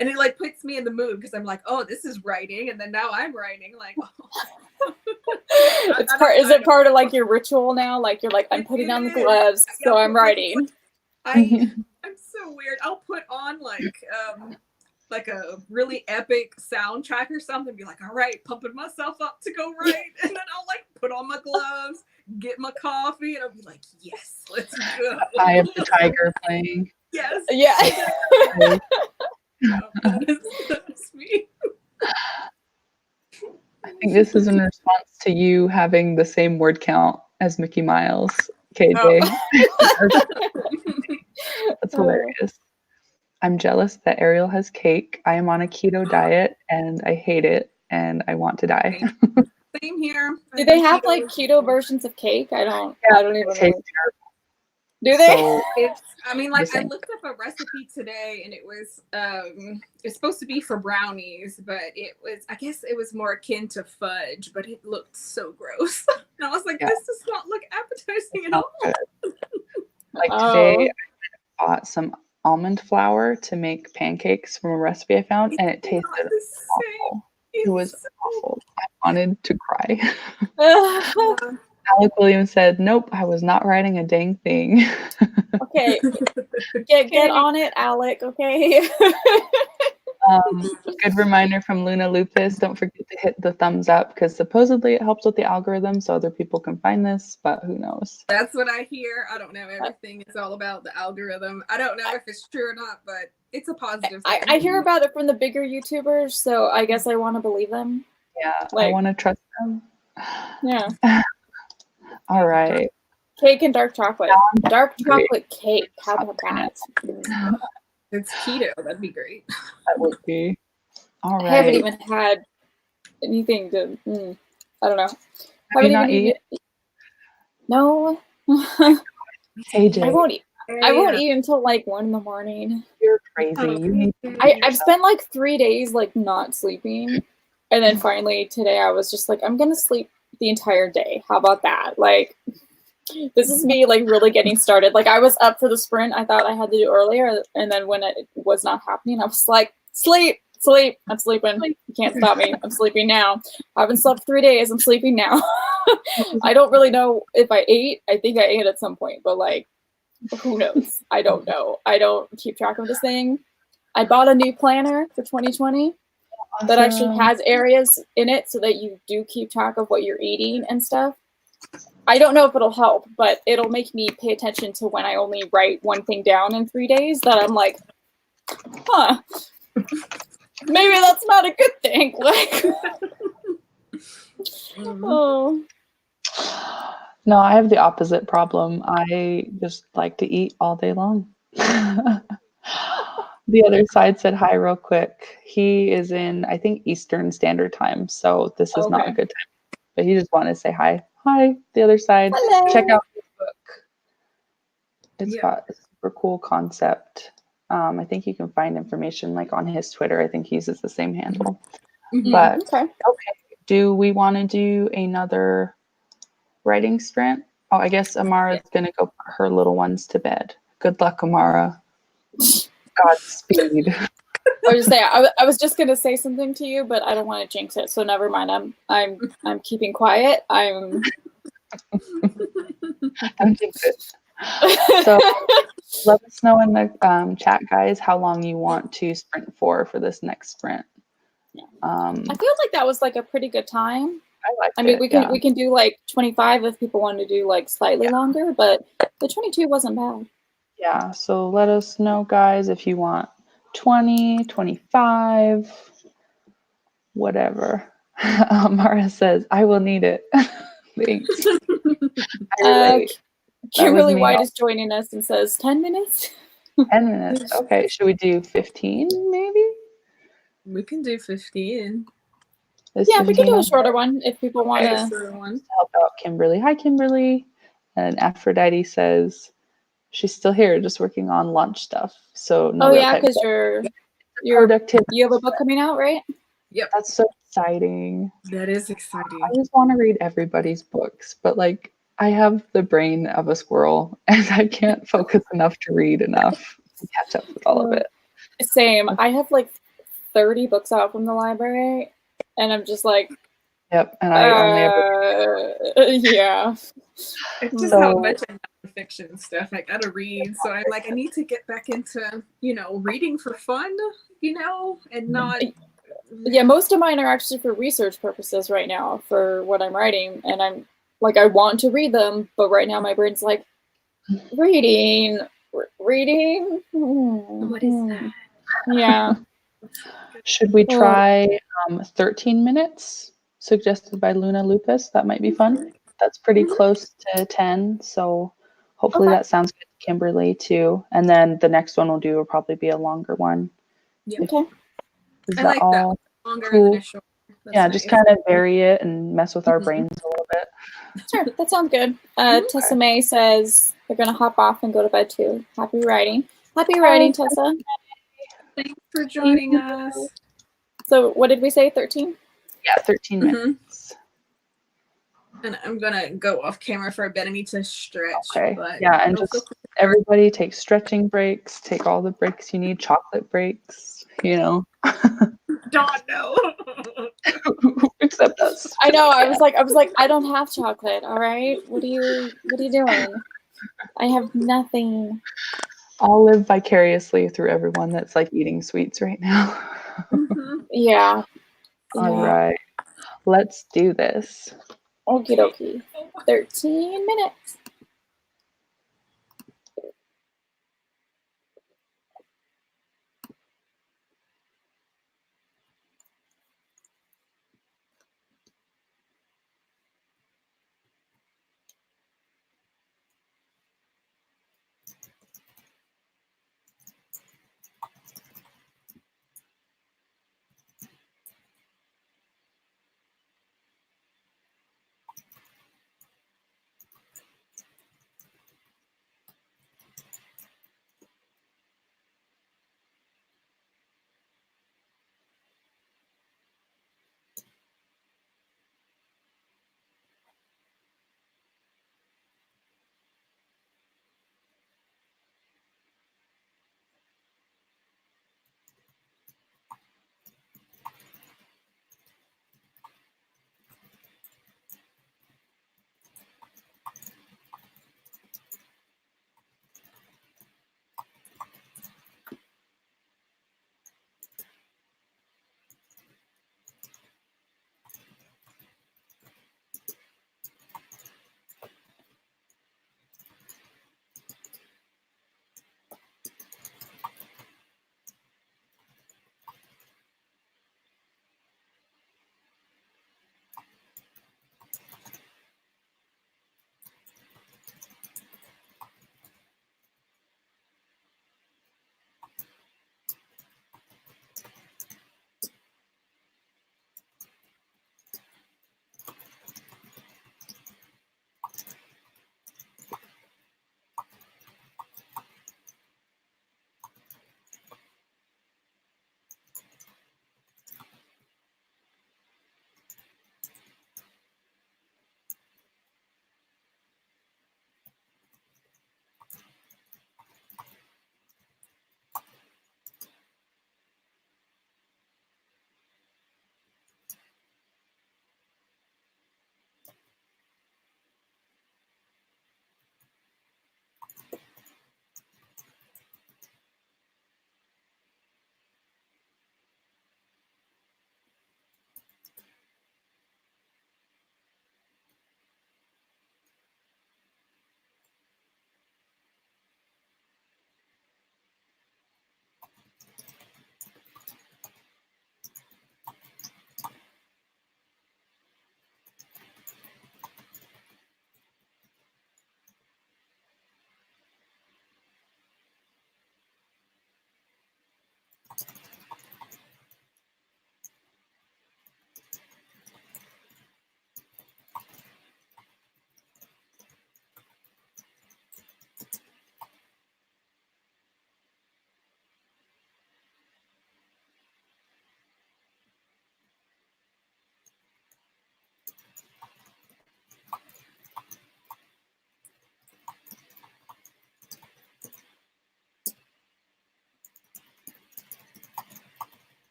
Speaker 3: it like puts me in the mood because I'm like, oh, this is writing, and then now I'm writing. Like, oh.
Speaker 2: Is it part of like your ritual now? Like you're like, I'm putting on the gloves, so I'm writing.
Speaker 3: I'm so weird. I'll put on like a really epic soundtrack or something, be like, all right, pumping myself up to go write, and then I'll like put on my gloves, get my coffee, and I'll be like, yes, let's go.
Speaker 1: Eye of the Tiger playing.
Speaker 3: Yes.
Speaker 2: Yeah.
Speaker 3: That's me.
Speaker 1: I think this is in response to you having the same word count as Mickey Miles, KJ.
Speaker 2: Oh.
Speaker 1: That's hilarious. I'm jealous that Ariel has cake. I am on a keto diet and I hate it and I want to die.
Speaker 3: Same here.
Speaker 2: Do they have like keto versions of cake? I don't even know. Do they?
Speaker 1: So,
Speaker 3: I mean, like I looked up a recipe today and it was it's supposed to be for brownies, but I guess it was more akin to fudge, but it looked so gross. And I was like, this does not look appetizing at all.
Speaker 1: Like today I bought some almond flour to make pancakes from a recipe I found and it tasted awful. It was awful. I wanted to cry. Alec Williams said, nope, I was not writing a dang thing.
Speaker 2: Okay. Get on it, Alec, okay?
Speaker 1: Good reminder from Luna Lupus. Don't forget to hit the thumbs up because supposedly it helps with the algorithm so other people can find this, but who knows?
Speaker 3: That's what I hear. I don't know everything. It's all about the algorithm. I don't know if it's true or not, but it's a positive thing.
Speaker 2: I hear about it from the bigger YouTubers, so I guess I want to believe them.
Speaker 1: Yeah, I want to trust them.
Speaker 2: Yeah.
Speaker 1: All right.
Speaker 2: Cake and dark chocolate. Dark chocolate cake. How about that?
Speaker 3: It's keto. That'd be great.
Speaker 1: That would be. All right.
Speaker 2: I haven't even had anything to. I don't know.
Speaker 1: Have you not eaten?
Speaker 2: No.
Speaker 1: AJ.
Speaker 2: I won't eat. I won't eat until like 1 a.m.
Speaker 1: You're crazy.
Speaker 2: I've spent like 3 days like not sleeping, and then finally today I was just like, I'm gonna sleep the entire day. How about that? Like, this is me like really getting started. Like I was up for the sprint I thought I had to do earlier, and then when it was not happening, I was like, sleep. I'm sleeping. You can't stop me. I'm sleeping now. I haven't slept 3 days. I'm sleeping now. I don't really know if I ate. I think I ate at some point, but like, who knows? I don't know. I don't keep track of this thing. I bought a new planner for 2020 that actually has areas in it so that you do keep track of what you're eating and stuff. I don't know if it'll help, but it'll make me pay attention to when I only write one thing down in 3 days that I'm like, huh, maybe that's not a good thing. Like, oh.
Speaker 1: No, I have the opposite problem. I just like to eat all day long. The other side said hi real quick. He is in, I think, Eastern Standard Time, so this is not a
Speaker 2: Okay.
Speaker 1: good time. But he just wanted to say hi. Hi, the other side.
Speaker 2: Hello.
Speaker 1: Check out his book. It's
Speaker 3: Yeah.
Speaker 1: got a super cool concept. I think you can find information like on his Twitter. I think he uses the same handle.
Speaker 3: Mhm.
Speaker 1: But
Speaker 2: Okay.
Speaker 1: do we want to do another writing sprint? Oh, I guess Amara's going to go put her little ones to bed. Good luck, Amara. Godspeed.
Speaker 2: I was just say I was just gonna say something to you, but I don't want to jinx it, so never mind. I'm keeping quiet. I'm
Speaker 1: Don't jinx it. So let us know in the chat, guys, how long you want to sprint for this next sprint.
Speaker 2: I feel like that was like a pretty good time.
Speaker 1: I like
Speaker 2: I mean,
Speaker 1: it,
Speaker 2: we can do like 25 if people want to do like slightly longer, but the 22 wasn't bad.
Speaker 1: Yeah, so let us know, guys, if you want 20, 25, whatever. Mara says, I will need it. Thanks. I relate.
Speaker 2: Kimberly
Speaker 1: me
Speaker 2: White
Speaker 1: all-
Speaker 2: is joining us and says 10 minutes.
Speaker 1: 10 minutes. Okay, should we do 15 maybe?
Speaker 3: We can do 15.
Speaker 1: Is
Speaker 2: Yeah, we can do a
Speaker 1: 15
Speaker 2: shorter one if people want
Speaker 3: Okay,
Speaker 2: to.
Speaker 3: so one.
Speaker 1: help out Kimberly. Hi, Kimberly. And Aphrodite says she's still here, just working on launch stuff. So no
Speaker 2: Oh
Speaker 1: real
Speaker 2: yeah,
Speaker 1: type.
Speaker 2: because you're
Speaker 1: Productivity.
Speaker 2: you have a book coming out, right?
Speaker 3: Yep,
Speaker 1: That's so exciting.
Speaker 3: that is
Speaker 1: I
Speaker 3: exciting.
Speaker 1: just want to read everybody's books, but like I have the brain of a squirrel and I can't focus enough to read enough to catch up with all of it.
Speaker 2: Same. I have like 30 books out from the library, and I'm just like,
Speaker 1: Yep. And I only ever
Speaker 2: yeah.
Speaker 3: It's just
Speaker 1: So-
Speaker 3: how much nonfiction stuff I gotta read. So I'm like, I need to get back into, reading for fun, and not.
Speaker 2: Yeah, most of mine are actually for research purposes right now for what I'm writing, and I'm like, I want to read them, but right now my brain's like, reading.
Speaker 3: What is that?
Speaker 2: Yeah.
Speaker 1: should we try 13 minutes suggested by Luna Lupus? That might be fun. That's pretty close to 10. So hopefully
Speaker 2: Okay.
Speaker 1: that sounds good to Kimberly too. And then the next one we'll do will probably be a longer one.
Speaker 2: Okay.
Speaker 1: Is
Speaker 3: I
Speaker 1: that
Speaker 3: like
Speaker 1: all?
Speaker 3: that. Longer
Speaker 1: cool?
Speaker 3: than a short. That's
Speaker 1: Yeah,
Speaker 3: nice.
Speaker 1: just kind of vary it and mess with our
Speaker 3: Mhm.
Speaker 1: brains a little bit.
Speaker 2: Sure, that sounds good. Tessa May says they're gonna hop off and go to bed too. Happy writing. Happy writing, Tessa.
Speaker 3: Thanks for joining us.
Speaker 2: So what did we say? 13?
Speaker 1: Yeah, 13
Speaker 3: Mhm.
Speaker 1: minutes.
Speaker 3: And I'm gonna go off camera for a bit. I need to stretch.
Speaker 1: Okay.
Speaker 3: But
Speaker 1: Yeah, and
Speaker 3: it'll
Speaker 1: just
Speaker 3: feel
Speaker 1: everybody take stretching breaks, take all the breaks you need, chocolate breaks,
Speaker 3: Don't know.
Speaker 1: except us.
Speaker 2: I know. I was like, I don't have chocolate. All right. What are you doing? I have nothing.
Speaker 1: I'll live vicariously through everyone that's like eating sweets right now.
Speaker 3: Mhm.
Speaker 2: Yeah.
Speaker 1: All right. Let's do this.
Speaker 2: Okie dokie. 13 minutes.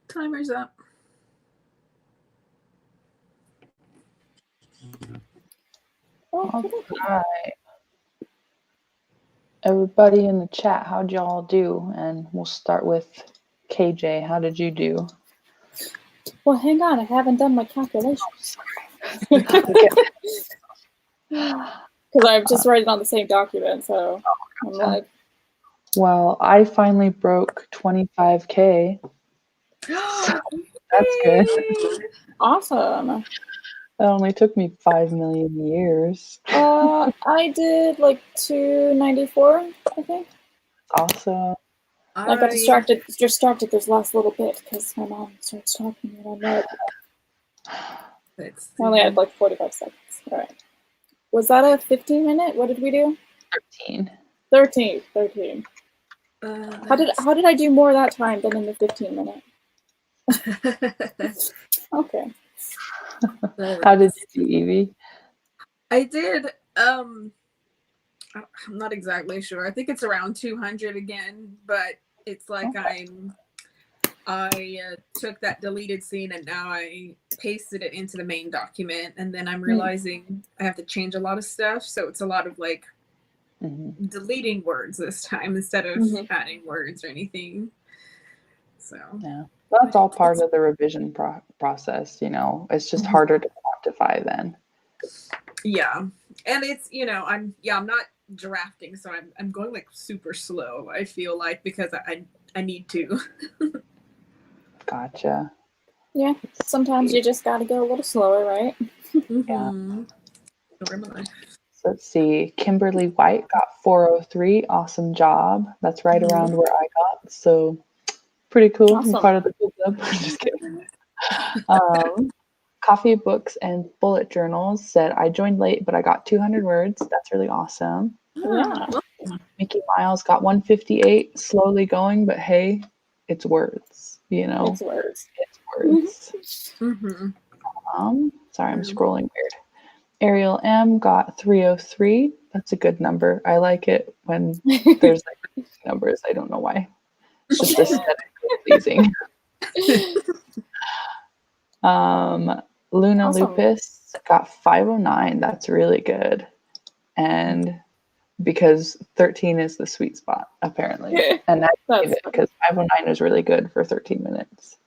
Speaker 3: Timer's up.
Speaker 1: All right. Everybody in the chat, how'd y'all do? And we'll start with KJ. How did you do?
Speaker 2: Well, hang on. I haven't done my calculations. Because I'm just writing on the same document, so I'm like...
Speaker 1: Well, I finally broke 25K. So that's good.
Speaker 2: Awesome.
Speaker 1: That only took me 5 million years.
Speaker 2: I did like 294, I think.
Speaker 1: Awesome.
Speaker 2: I got distracted this last little bit because my mom starts talking and I'm like, I only had like 45 seconds. All right. Was that a 15-minute? What did we do? 13. How did I do more that time than in the 15-minute? Okay.
Speaker 1: How did you do, Evie?
Speaker 3: I did. I'm not exactly sure. I think it's around 200 again, but it's like I took that deleted scene and now I pasted it into the main document, and then I'm realizing I have to change a lot of stuff, so it's a lot of like deleting words this time instead of adding words or anything. So
Speaker 1: yeah, that's all part of the revision process. You know, it's just harder to quantify then.
Speaker 3: Yeah, and it's I'm not drafting, so I'm going like super slow. I feel like because I need to.
Speaker 1: Gotcha.
Speaker 2: Yeah, sometimes you just got to go a little slower, right?
Speaker 1: Yeah. So let's see. Kimberly White got 403. Awesome job. That's right around where I got. So pretty cool.
Speaker 2: Awesome.
Speaker 1: I'm part of the cool club. Just kidding. Coffee, Books, and Bullet Journals said, I joined late, but I got 200 words. That's really awesome.
Speaker 2: Yeah.
Speaker 1: Mickey Miles got 158. Slowly going, but hey, it's words. You know,
Speaker 2: it's words.
Speaker 1: It's words. Sorry, I'm scrolling weird. Ariel M got 303. That's a good number. I like it when there's like numbers. I don't know why. It's just aesthetically pleasing. Luna
Speaker 2: Awesome.
Speaker 1: Lupus got 509. That's really good. And because 13 is the sweet spot, apparently. And I gave it because 509 is really good for 13 minutes.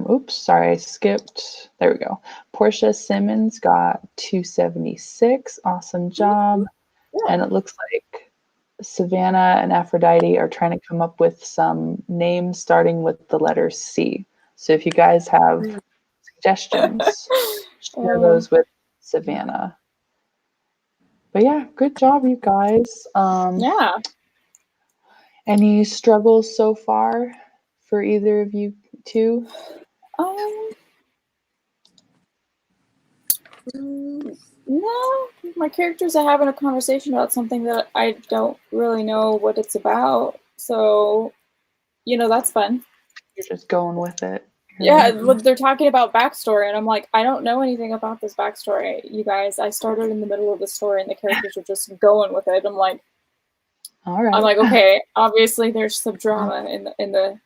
Speaker 1: Oops, sorry, I skipped. There we go. Portia Simmons got 276. Awesome job. And it looks like Savannah and Aphrodite are trying to come up with some names starting with the letter C. So if you guys have suggestions, share those with Savannah. But yeah, good job, you guys.
Speaker 2: Yeah.
Speaker 1: Any struggles so far for either of you two?
Speaker 2: No, my characters are having a conversation about something that I don't really know what it's about. So, that's fun.
Speaker 1: You're just going with it.
Speaker 2: Yeah, they're talking about backstory, and I'm like, I don't know anything about this backstory, you guys. I started in the middle of the story, and the characters are just going with it. I'm like,
Speaker 1: all right.
Speaker 2: I'm like, okay, obviously there's some drama in the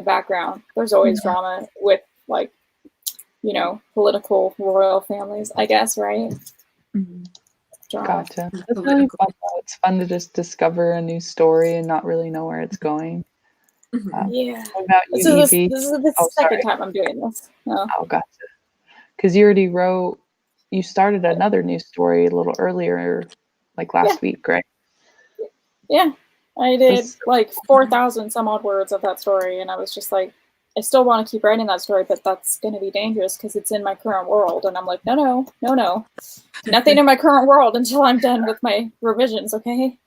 Speaker 2: background. There's always drama with like, political royal families, I guess, right?
Speaker 1: Gotcha. That's really fun though. It's fun to just discover a new story and not really know where it's going.
Speaker 2: Yeah.
Speaker 1: What about you,
Speaker 2: So
Speaker 1: Evie?
Speaker 2: this is the second time I'm doing this.
Speaker 1: Oh, gotcha. Because you already you started another new story a little earlier, like last week, right?
Speaker 2: Yeah. I did like 4,000 some odd words of that story, and I was just like, I still want to keep writing that story, but that's going to be dangerous because it's in my current world. And I'm like, no. Nothing in my current world until I'm done with my revisions, okay?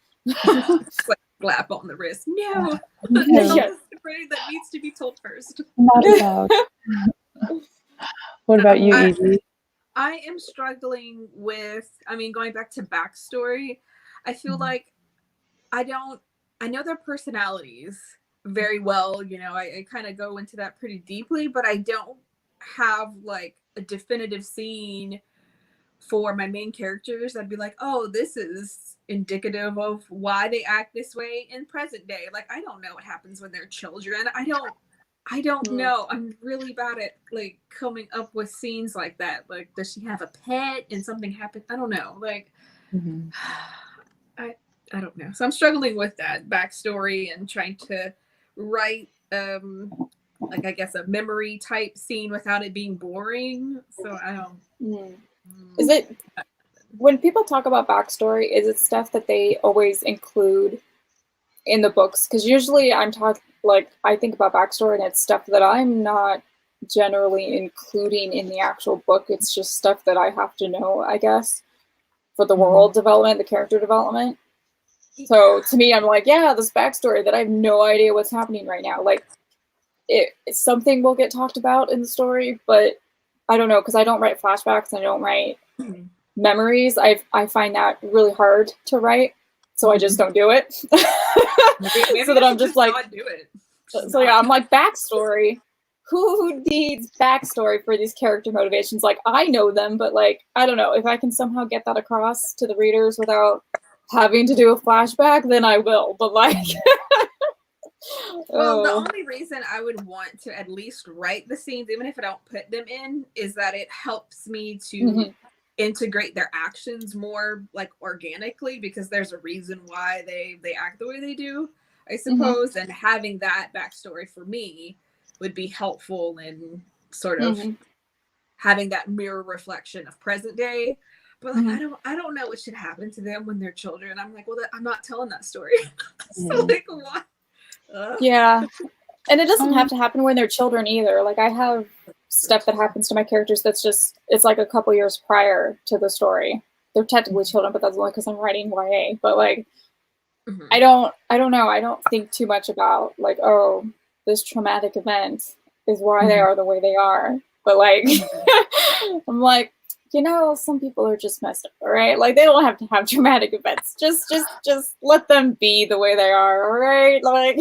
Speaker 3: Like slap on the wrist. No. That's a story that needs to be told first.
Speaker 1: Not allowed. What about you, Evie?
Speaker 3: I am struggling with, going back to backstory, I feel like I know their personalities very well, I kind of go into that pretty deeply, but I don't have like a definitive scene for my main characters, I'd be like, oh, this is indicative of why they act this way in present day. Like, I don't know what happens when they're children. I don't know. I'm really bad at like coming up with scenes like that. Like, does she have a pet and something happened? I don't know. Like, I don't know. So I'm struggling with that backstory and trying to write like, I guess, a memory type scene without it being boring. So I don't.
Speaker 2: Is it, when people talk about backstory, is it stuff that they always include in the books? Because usually I think about backstory and it's stuff that I'm not generally including in the actual book. It's just stuff that I have to know, I guess, for the world development, the character development. So to me, I'm like, yeah, this backstory that I have no idea what's happening right now. Like, something will get talked about in the story, but I don't know, because I don't write flashbacks, I don't write memories. I find that really hard to write, so I just don't do it.
Speaker 3: Maybe
Speaker 2: so that I'm just like,
Speaker 3: not do it.
Speaker 2: So yeah, I'm like, backstory. Who needs backstory for these character motivations? Like, I know them, but like, I don't know if I can somehow get that across to the readers without having to do a flashback, then I will. But like.
Speaker 3: Well, the only reason I would want to at least write the scenes, even if I don't put them in, is that it helps me to integrate their actions more like organically, because there's a reason why they act the way they do, I suppose. And having that backstory for me would be helpful in sort of having that mirror reflection of present day. But like, I don't know what should happen to them when they're children. I'm like, well, I'm not telling that story. So like, why?
Speaker 2: Yeah, and it doesn't have to happen when they're children either. Like, I have stuff that happens to my characters that's just, it's like a couple years prior to the story. They're technically children, but that's only because I'm writing YA. But like, I don't know. I don't think too much about like, oh, this traumatic event is why they are the way they are. But like, I'm like, you know, some people are just messed up, all right? Like, they don't have to have traumatic events. Just let them be the way they are, all right? Like,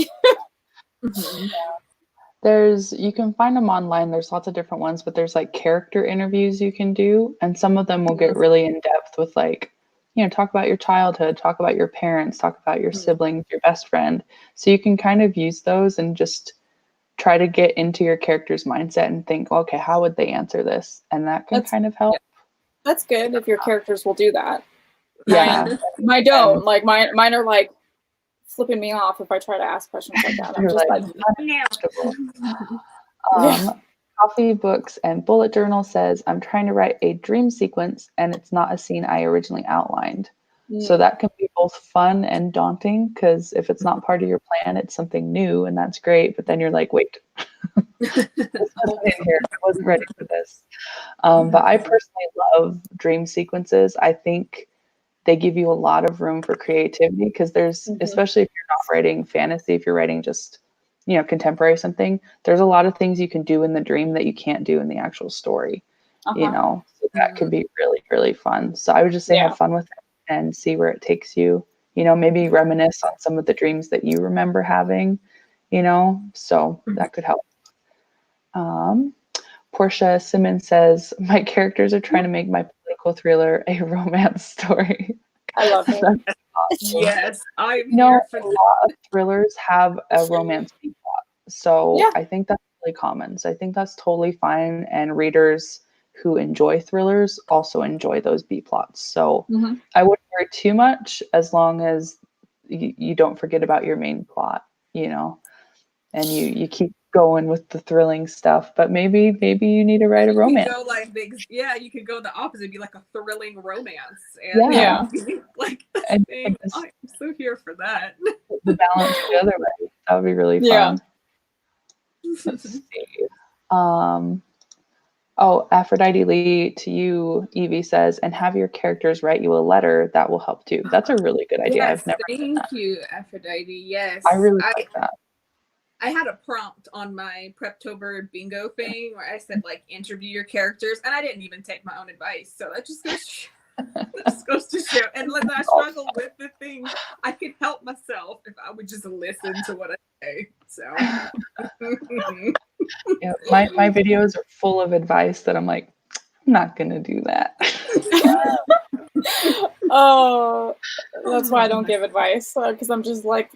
Speaker 1: you can find them online. There's lots of different ones, but there's like character interviews you can do, and some of them will get really in depth with like, you know, talk about your childhood, talk about your parents, talk about your siblings, your best friend. So you can kind of use those and just try to get into your character's mindset and think, okay, how would they answer this? And that can kind of help.
Speaker 2: That's good if your characters will do that.
Speaker 1: Yeah.
Speaker 2: Mine don't. Like, mine are like flipping me off if I try to ask questions like that. I'm just like,
Speaker 1: Coffee, Books, and Bullet Journal says, I'm trying to write a dream sequence and it's not a scene I originally outlined. So that can be both fun and daunting, because if it's not part of your plan, it's something new, and that's great. But then you're like, wait, this wasn't in here. I wasn't ready for this. But I personally love dream sequences. I think they give you a lot of room for creativity, because there's, especially if you're not writing fantasy, if you're writing just, you know, contemporary something, there's a lot of things you can do in the dream that you can't do in the actual story, you know, so that could be really, really fun. So I would just say have fun with it and see where it takes you, you know, maybe reminisce on some of the dreams that you remember having, you know, so that could help. Portia Simmons says, my characters are trying to make my political thriller a romance story.
Speaker 2: I love it.
Speaker 1: Awesome.
Speaker 3: Yes, I'm
Speaker 1: here
Speaker 3: for
Speaker 1: a lot of thrillers have a romance plot. So I think that's really common. So I think that's totally fine. And readers who enjoy thrillers also enjoy those B plots. So I wouldn't worry too much, as long as you don't forget about your main plot, you know, and you keep going with the thrilling stuff. But maybe you need to write a romance.
Speaker 3: Go like you could go the opposite, be like a thrilling romance. And like,
Speaker 1: and
Speaker 3: I'm so here for that.
Speaker 1: The balance the other way. That would be really fun. Let's see. Aphrodite Lee, to you, Evie says, and have your characters write you a letter. That will help too. That's a really good idea.
Speaker 3: Yes,
Speaker 1: I've never done that.
Speaker 3: Thank you, Aphrodite. Yes.
Speaker 1: I really like that.
Speaker 3: I had a prompt on my Preptober bingo thing where I said, like, interview your characters, and I didn't even take my own advice. So that just goes to show. And when I struggle with the thing, I could help myself if I would just listen to what I say. So
Speaker 1: yeah, my videos are full of advice that I'm like, not going to do that.
Speaker 2: Oh, that's why I don't give advice, because I'm just like,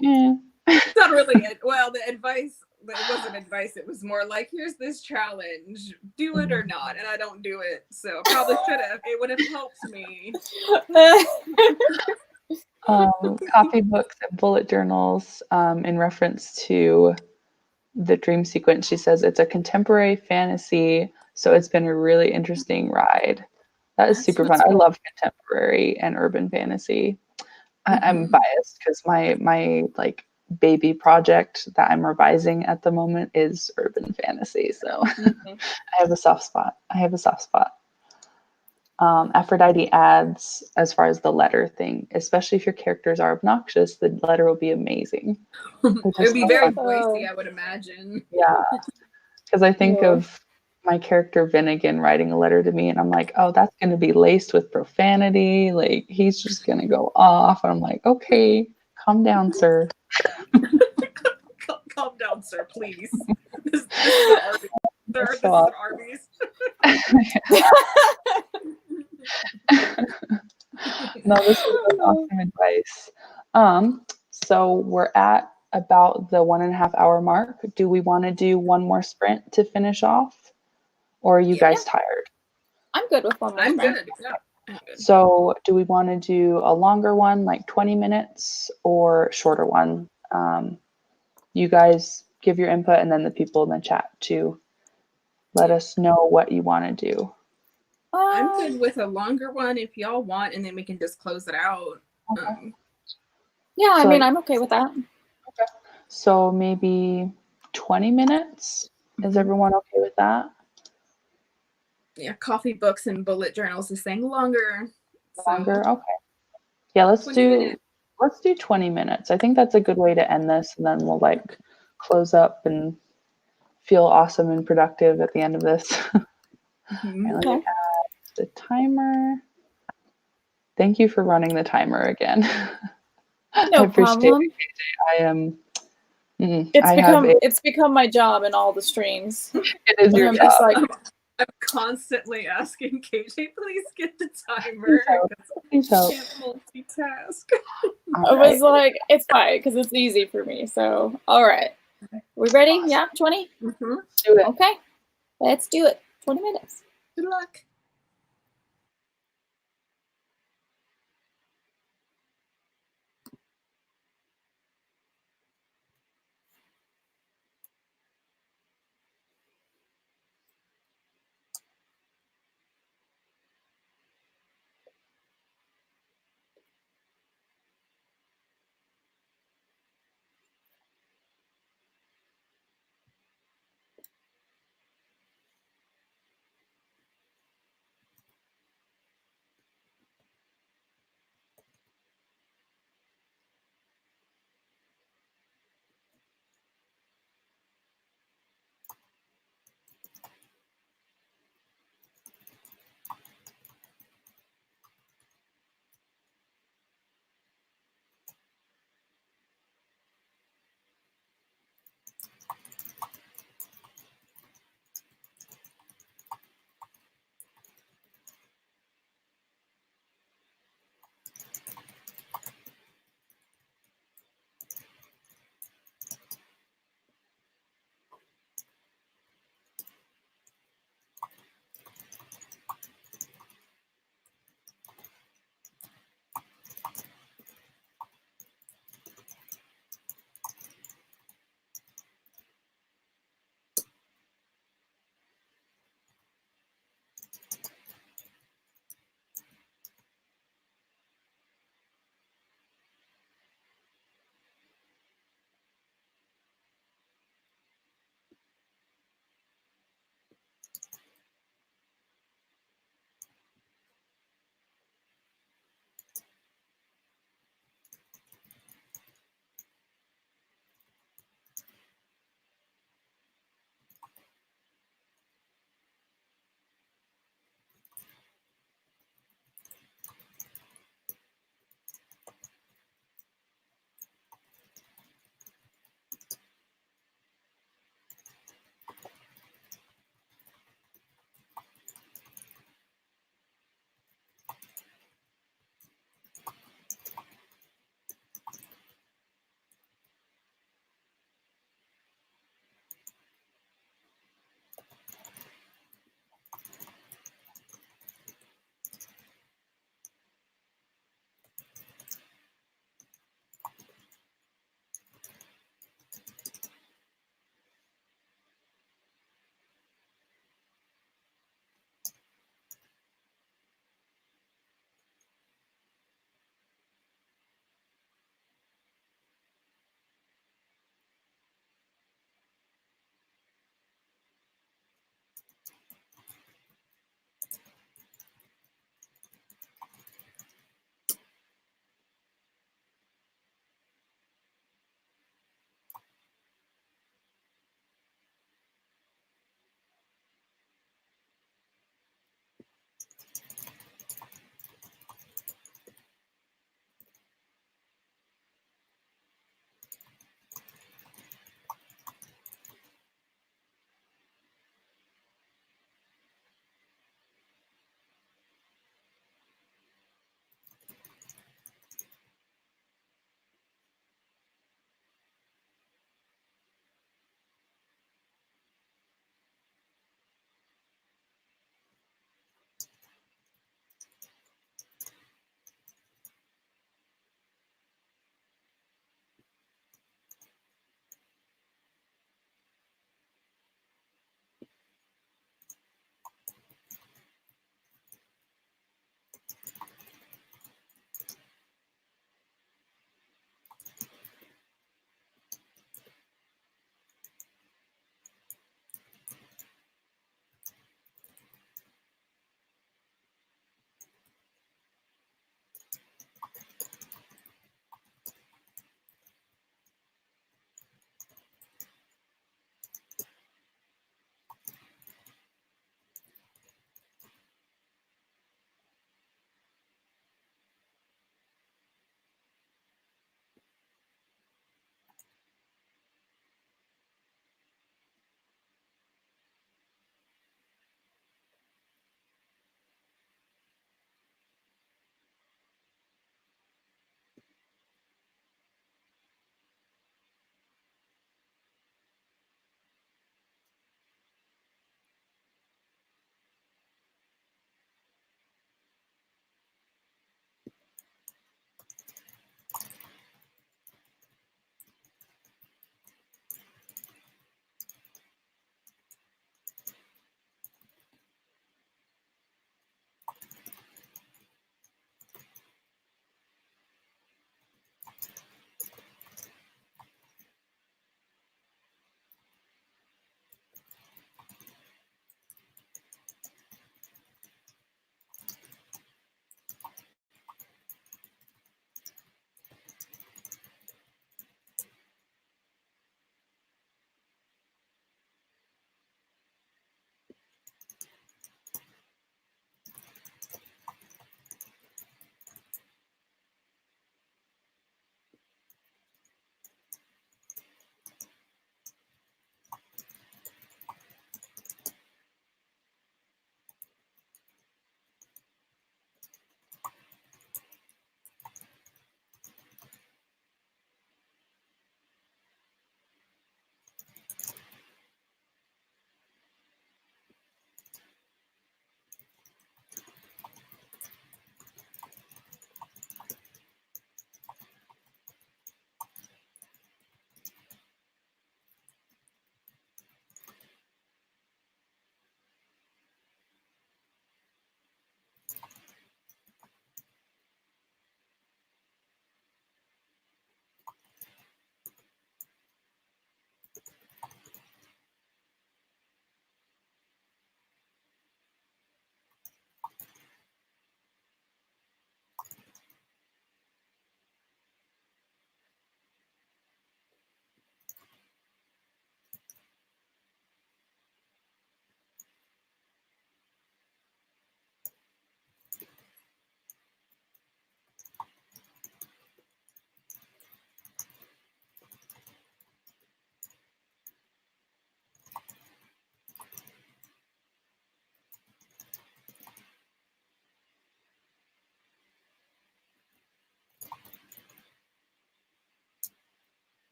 Speaker 1: Yeah.
Speaker 3: It's not really it. Well, the advice, it wasn't advice. It was more like, here's this challenge, do it or not. And I don't do it. So probably should have. It would have helped me.
Speaker 1: Copybooks and bullet journals in reference to the dream sequence. She says it's a contemporary fantasy, so it's been a really interesting ride. That is super fun. I love contemporary and urban fantasy. I'm biased because my like baby project that I'm revising at the moment is urban fantasy, so I have a soft spot. Aphrodite adds, as far as the letter thing, especially if your characters are obnoxious, the letter will be amazing.
Speaker 3: It would be very voicey, I would imagine.
Speaker 1: Yeah, because I think of my character Finnegan writing a letter to me, and I'm like, oh, that's going to be laced with profanity. Like, he's just going to go off. And I'm like, okay, calm down, sir.
Speaker 3: Calm down, sir, please. This is an Arby's. Sir, this is an Arby's.
Speaker 1: No, this is awesome advice. So we're at about the 1.5 hour mark. Do we want to do one more sprint to finish off? Or are you guys tired?
Speaker 2: I'm good with one more sprint.
Speaker 3: Good. Yeah. I'm good.
Speaker 1: So do we want to do a longer one, like 20 minutes, or shorter one? You guys give your input, and then the people in the chat too. Let us know what you want to do.
Speaker 3: I'm good with a longer one if y'all want, and then we can just close it out.
Speaker 1: Okay.
Speaker 2: Yeah, I mean, I'm okay with that.
Speaker 1: Okay. So maybe 20 minutes. Is everyone okay with that?
Speaker 3: Yeah, coffee books and bullet journals is saying longer.
Speaker 1: Longer? Okay. Yeah, let's do 20 minutes. I think that's a good way to end this, and then we'll like close up and feel awesome and productive at the end of this. Let me add the timer. Thank you for running the timer again.
Speaker 2: No
Speaker 1: I appreciate
Speaker 2: problem.
Speaker 1: it, KJ. I am.
Speaker 2: It's become my job in all the streams.
Speaker 1: It is your job.
Speaker 3: I'm constantly asking KJ, please get the timer.
Speaker 1: Please help.
Speaker 3: I can't multitask.
Speaker 2: I was like, it's fine because it's easy for me. So, all right. We ready? Awesome. Yeah, 20?
Speaker 1: Do it.
Speaker 2: Okay. Let's do it. 20 minutes.
Speaker 3: Good luck.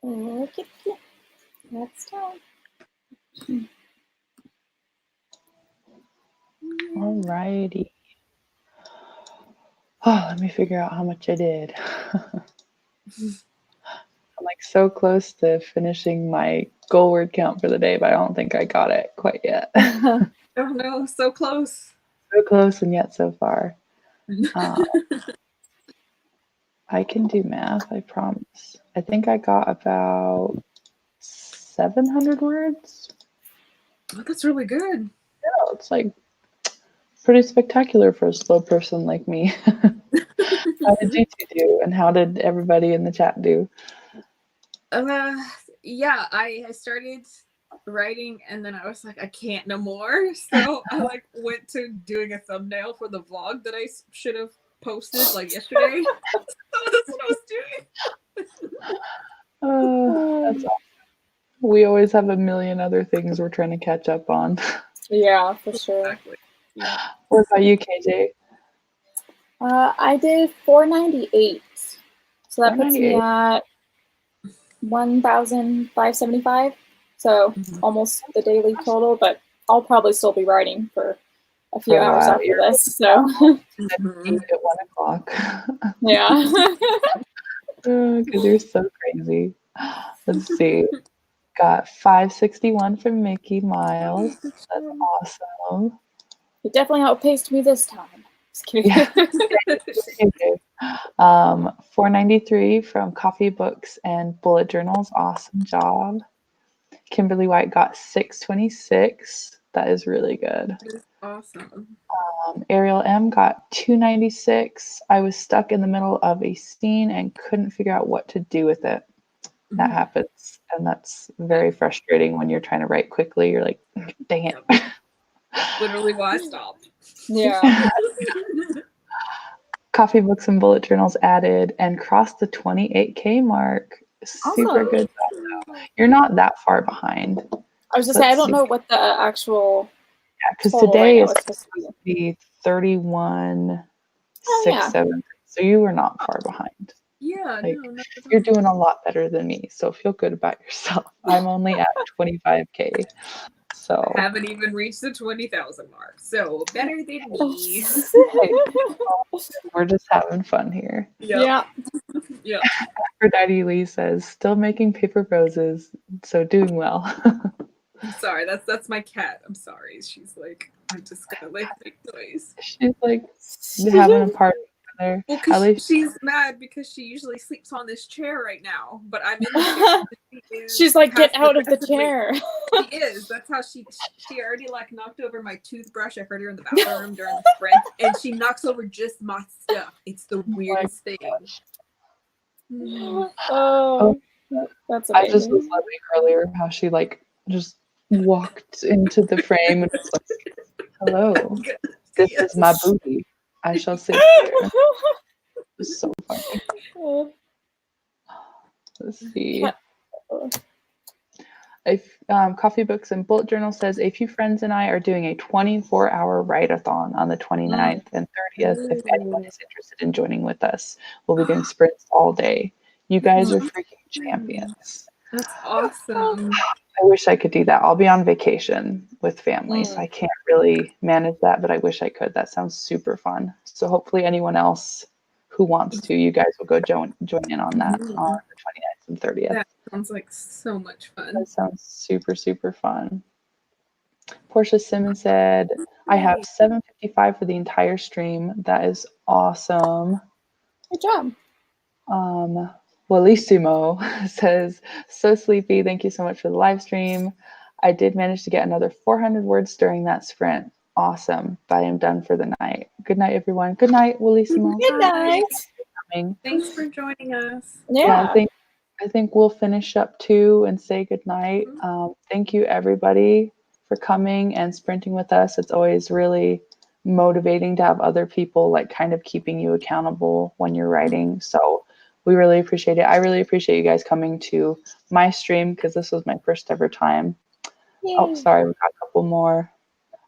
Speaker 2: Okay. That's time.
Speaker 1: Alrighty. Oh, let me figure out how much I did. I'm like so close to finishing my goal word count for the day, but I don't think I got it quite yet.
Speaker 3: Oh no, so close.
Speaker 1: So close and yet so far. I can do math, I promise. I think I got about 700 words.
Speaker 3: Oh, that's really good.
Speaker 1: Yeah, it's like pretty spectacular for a slow person like me. How did you two do? And how did everybody in the chat do?
Speaker 3: Yeah, I started writing and then I was like, I can't no more. So I like went to doing a thumbnail for the vlog that I should have posted like yesterday. So that's what I was doing.
Speaker 1: That's awesome. We always have a million other things we're trying to catch up on.
Speaker 2: Yeah, for sure.
Speaker 3: Exactly. Yeah.
Speaker 1: What about you, KJ?
Speaker 2: I did 498. So that puts me
Speaker 1: 498.
Speaker 2: at 1,575. So almost the daily total, but I'll probably still be writing for a few hours after this. So
Speaker 1: Eat at 1 o'clock.
Speaker 2: yeah.
Speaker 1: Because you're so crazy. Let's see. Got 561 from Mickey Miles. That's awesome.
Speaker 2: It definitely outpaced me this time. Just kidding.
Speaker 1: Yeah. 493 from Coffee Books and Bullet Journals. Awesome job. Kimberly White got 626. That is really good.
Speaker 3: Awesome.
Speaker 1: Ariel M got 296. I was stuck in the middle of a scene and couldn't figure out what to do with it. That happens. And that's very frustrating when you're trying to write quickly. You're like, dang it.
Speaker 3: Literally why I stopped.
Speaker 2: Yeah.
Speaker 1: Coffee Books and Bullet Journals added and crossed the 28K mark. Super
Speaker 2: Awesome.
Speaker 1: good. You're not that far behind.
Speaker 2: I was just saying, I don't know what the actual.
Speaker 1: Yeah, because
Speaker 2: total
Speaker 1: today
Speaker 2: right
Speaker 1: is
Speaker 2: now
Speaker 1: supposed to be 31,
Speaker 2: Oh,
Speaker 1: 6,
Speaker 2: yeah.
Speaker 1: 7. So you were not far behind.
Speaker 3: Yeah,
Speaker 1: Like,
Speaker 3: no,
Speaker 1: you're doing a lot better than me. So feel good about yourself. I'm only at 25K. So
Speaker 3: I haven't even reached the 20,000 mark. So better than me.
Speaker 1: we're just having fun here.
Speaker 2: Yeah.
Speaker 3: Yeah.
Speaker 1: Aphrodite Lee says, still making paper roses, so doing well.
Speaker 3: I'm sorry, that's my cat. I'm sorry. She's like, I'm just gonna like make noise.
Speaker 1: She's like having a party there.
Speaker 3: Well,
Speaker 1: At
Speaker 3: because
Speaker 1: least
Speaker 3: she's mad because she usually sleeps on this chair right now, but I'm in the chair.
Speaker 2: She's like, get out of the chair.
Speaker 3: She is. That's how she already like knocked over my toothbrush. I heard her in the bathroom during the sprint, and she knocks over just my stuff. It's the weirdest thing.
Speaker 2: Oh, that's amazing.
Speaker 1: I just was loving earlier how she like just walked into the frame and was like, hello, this is my booty. I shall sit here. It was so funny. Let's see. Coffee Books and Bullet Journal says, a few friends and I are doing a 24-hour write-a-thon on the 29th and 30th. If anyone is interested in joining with us, we'll be doing sprints all day. You guys are freaking champions.
Speaker 3: That's awesome.
Speaker 1: I wish I could do that. I'll be on vacation with family, so I can't really manage that, but I wish I could. That sounds super fun. So hopefully anyone else who wants to, you guys will go join in on that on the 29th and 30th.
Speaker 3: That sounds like so much fun.
Speaker 1: That sounds super, super fun. Portia Simmons said, I have 755 for the entire stream. That is awesome.
Speaker 2: Good job.
Speaker 1: Wellissimo says, so sleepy. Thank you so much for the live stream. I did manage to get another 400 words during that sprint. Awesome. But I am done for the night. Good night, everyone. Good night, Wellissimo.
Speaker 2: Good night.
Speaker 3: Thanks for joining us.
Speaker 1: Yeah, I think we'll finish up too and say good night. Thank you, everybody, for coming and sprinting with us. It's always really motivating to have other people like kind of keeping you accountable when you're writing. So we really appreciate it. I really appreciate you guys coming to my stream because this was my first ever time. Yay. Oh, sorry, we got a couple more.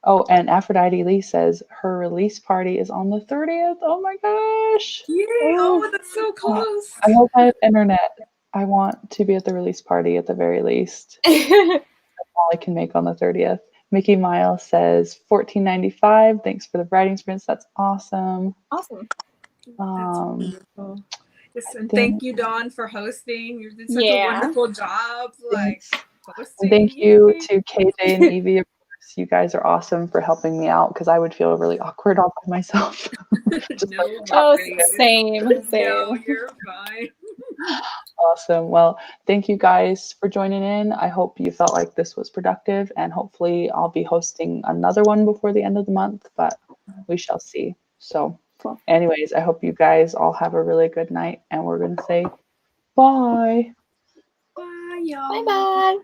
Speaker 1: Oh, and Aphrodite Lee says her release party is on the 30th. Oh my gosh.
Speaker 3: Yay. Oh, that's so close.
Speaker 1: I hope I have internet. I want to be at the release party at the very least. All I can make on the 30th. Mickey Miles says $14.95. Thanks for the writing sprints. That's awesome.
Speaker 2: Awesome.
Speaker 3: That's wonderful. Yes, and
Speaker 1: think-
Speaker 3: thank you, Dawn, for hosting. You did such a
Speaker 2: Yeah.
Speaker 3: wonderful job, like hosting.
Speaker 1: Thank you
Speaker 3: Yay.
Speaker 1: to KJ and Evie. Of course, you guys are awesome for helping me out because I would feel really awkward all by myself. Just
Speaker 3: No
Speaker 1: like,
Speaker 2: Oh,
Speaker 3: worries.
Speaker 2: same.
Speaker 3: No, you're fine.
Speaker 1: awesome. Well, thank you guys for joining in. I hope you felt like this was productive, and hopefully I'll be hosting another one before the end of the month, but we shall see. So anyways, I hope you guys all have a really good night, and we're going to say bye.
Speaker 3: Bye, y'all.
Speaker 2: Bye bye.